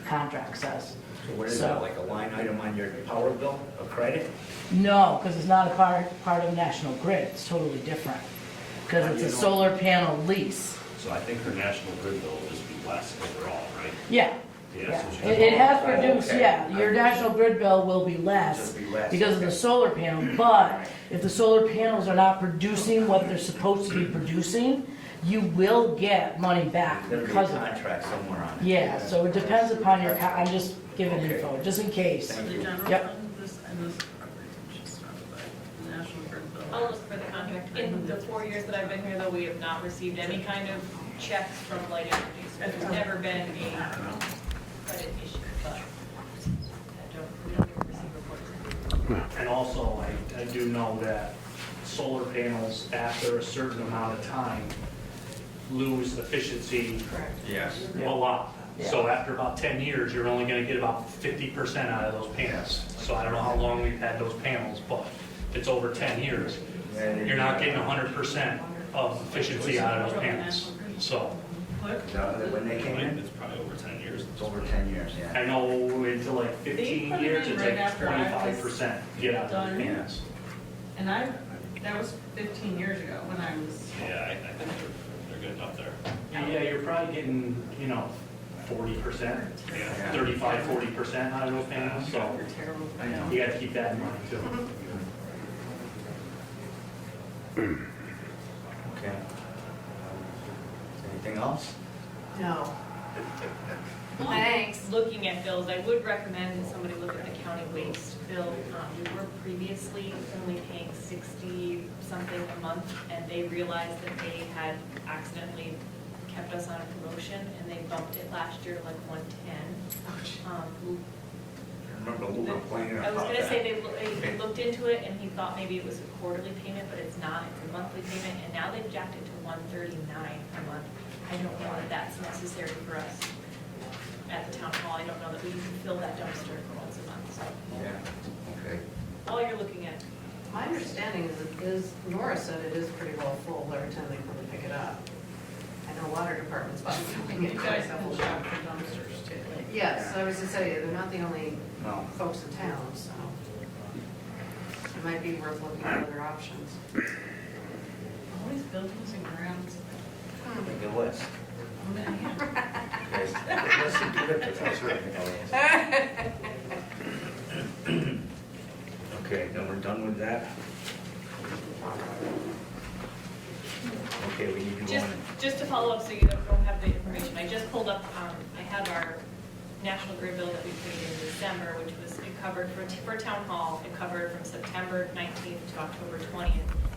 contract says. So what is that, like a line item on your power bill, a credit? No, because it's not a part of National Grid, it's totally different, because it's a solar panel lease. So I think her national grid bill will just be less overall, right? Yeah. Yeah, so she It has Oh, produced, okay. yeah, your national grid bill will be less Just be less, because of the okay. solar panel, but if the solar panels are not producing what they're supposed to be producing, you will get money back There'll be a because of it. contract somewhere on it. Yeah, so it depends upon your, I'm just giving Okay. info, just in case. Thank The you. general Yep. fund, this, and this property, she's talking about the National Grid bill. I'll look for the contract. In the 4 years that I've been here, though, we have not received any kind of checks from Light Energy. So there's never been a credit issue, but we don't even receive reports. And also, I do know that solar panels, after a certain amount of time, lose efficiency Yes. a lot. So after about 10 years, you're only gonna get about 50% out of those panels. So I don't know how long we've had those panels, but if it's over 10 years, you're not getting 100% of efficiency out of those panels. So When they came in, It's probably over 10 years. it's over 10 years, yeah. I know into like They 15 put it years, in it's right like after I was 25% get out of done. those panels. And that was 15 years ago when I was, Yeah, I think they're good enough there. Yeah, you're probably getting, 40%, Yeah. 35, 40% out of those panels, so you're terrible. I know. you gotta keep that in mind too. Okay. Anything else? No. Thanks. Looking at bills, I would recommend that somebody look at the county waste bill. We were previously only paying 60-something a month, and they realized that they had accidentally kept us on a promotion, and they bumped it last year to like 110. I remember Lou complaining I was about gonna say, that. they looked into it, and he thought maybe it was a quarterly payment, but it's not, it's a monthly payment, and now they've jacked it to $139 a month. I don't know that that's necessary for us at the town hall. I don't know that we can fill that dumpster for once a month, so. Yeah, okay. All you're looking at. My understanding is Nora said it is pretty well full every time they come and pick it up. I know water department's been filling it You quite guys a have couple to shop times. for dumpsters too. Yes, I was to say, they're not the only No. folks in town, so it might be worth looking at other options. All these buildings and grounds. Make a list. Okay. Listen to it. Okay, then we're done with that. Okay, we need to go on. Just to follow up, so you don't have the information, I just pulled up, I have our National Grid bill that we paid in December, which was, it covered for town hall, it covered from September 19th to October 20th,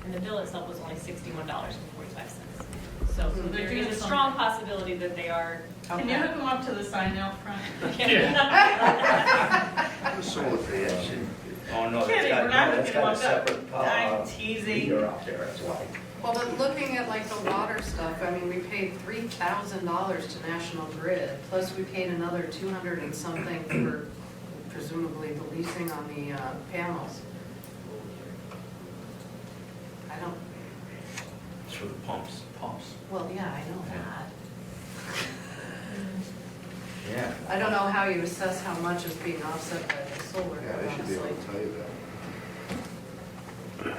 and the bill itself was only $61.45. So they're there doing is a strong possibility that they are. Can you hook them up to the sign out front? Solar panels. Oh, no, that's Kidding, got, we're not no, that's hooking got a them up. separate, I'm teasing. meter out there, that's why. Well, but looking at like the water stuff, I mean, we paid $3,000 to National Grid, plus we paid another 200 and something for presumably the leasing on the panels. I don't, It's for the pumps. Pumps. well, yeah, I know that. Yeah. I don't know how you assess how much is being offset by the solar, Yeah, they should be able honestly. to tell you that.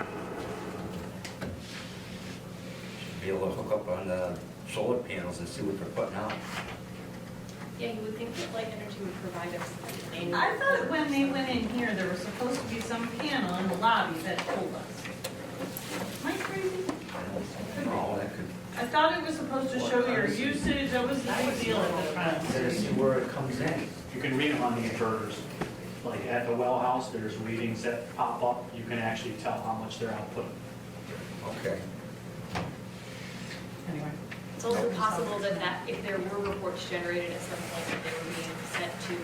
Should be able to hook up on the solar panels and see what they're putting out. Yeah, you would think that Light Energy would provide us an annual. I thought when they went in here, there was supposed to be some panel in the lobby that told us. Am I crazy? No, that could, I thought it was supposed to show your usage, that was the big deal at the front. To see where it comes in. You can read them on the inverters. Like at the well house, there's readings that pop up. You can actually tell how much they're outputting. Okay. Anyway. It's also possible that if there were reports generated at some point, that they were being sent to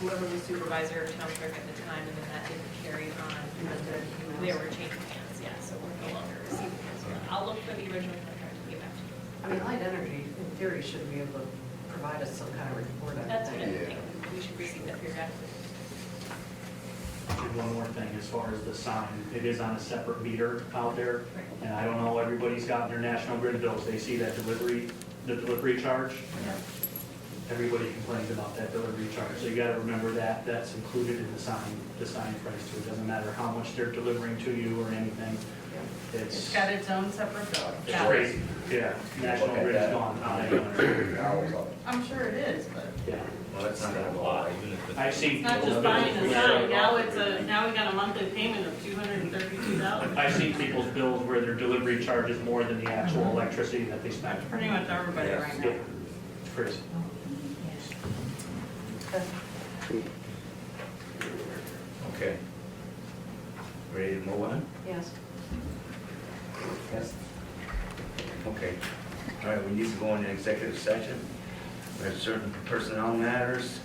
whoever was supervisor or town clerk at the time, and then that didn't carry on. They were changing hands, yeah, so we're no longer receiving those. I'll look for the original contract and get back to you. I mean, Light Energy, in theory, should be able to provide us some kind of report on That's what I that. think. We should receive that periodically. And one more thing, as far as the sign, it is on a separate meter out there. And I don't know, everybody's got their National Grid bills. They see that the delivery charge. Everybody complains about that delivery charge. So you gotta remember that, that's included in the sign price too. It doesn't matter how much they're delivering to you or anything. It's got its own separate bill. It's crazy. Yeah, National Grid is gone high. I'm sure it is, but Yeah. Well, that's not gonna go away. I've seen. it's not people's just buying bills the where- sign, now we got a monthly payment of $232. I've seen people's bills where their delivery charge is more than the actual electricity that they spend. Pretty much everybody Yes. right Yeah, now. it's crazy. Okay. Ready to move on? Yes. Yes. Okay. All right, we need to go into executive session. There's certain personnel matters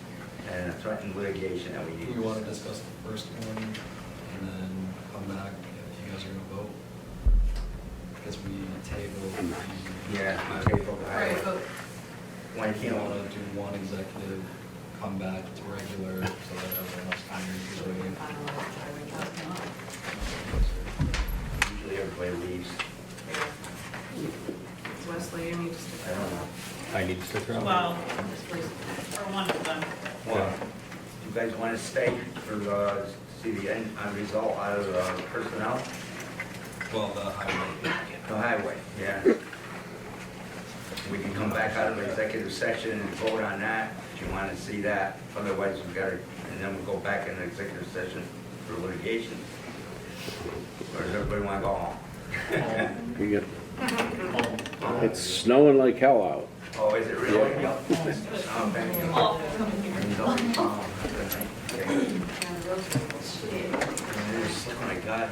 and threatened litigation that we need. Do we want to discuss the first one and then come back if you guys are gonna vote? Because we tabled the. Yeah, we tabled the highway. Right, but Why If you can't want to do one executive, come back to regular, so that everyone else time to review. usually everybody leaves? Wesley, you need to stick I don't know. I need to stick around. Well, this place. for one of them. Well, you guys want to stay for, see the end result out of personnel? Well, the highway. The highway, yeah. We can come back out of executive session and vote on that, if you want to see that. Otherwise, we've got to, and then we'll go back in executive session for litigation. Or does everybody want to go home? You get- It's snowing like hell out. Oh, is it really? Oh, thank you. Oh, good night. Okay. Oh my God.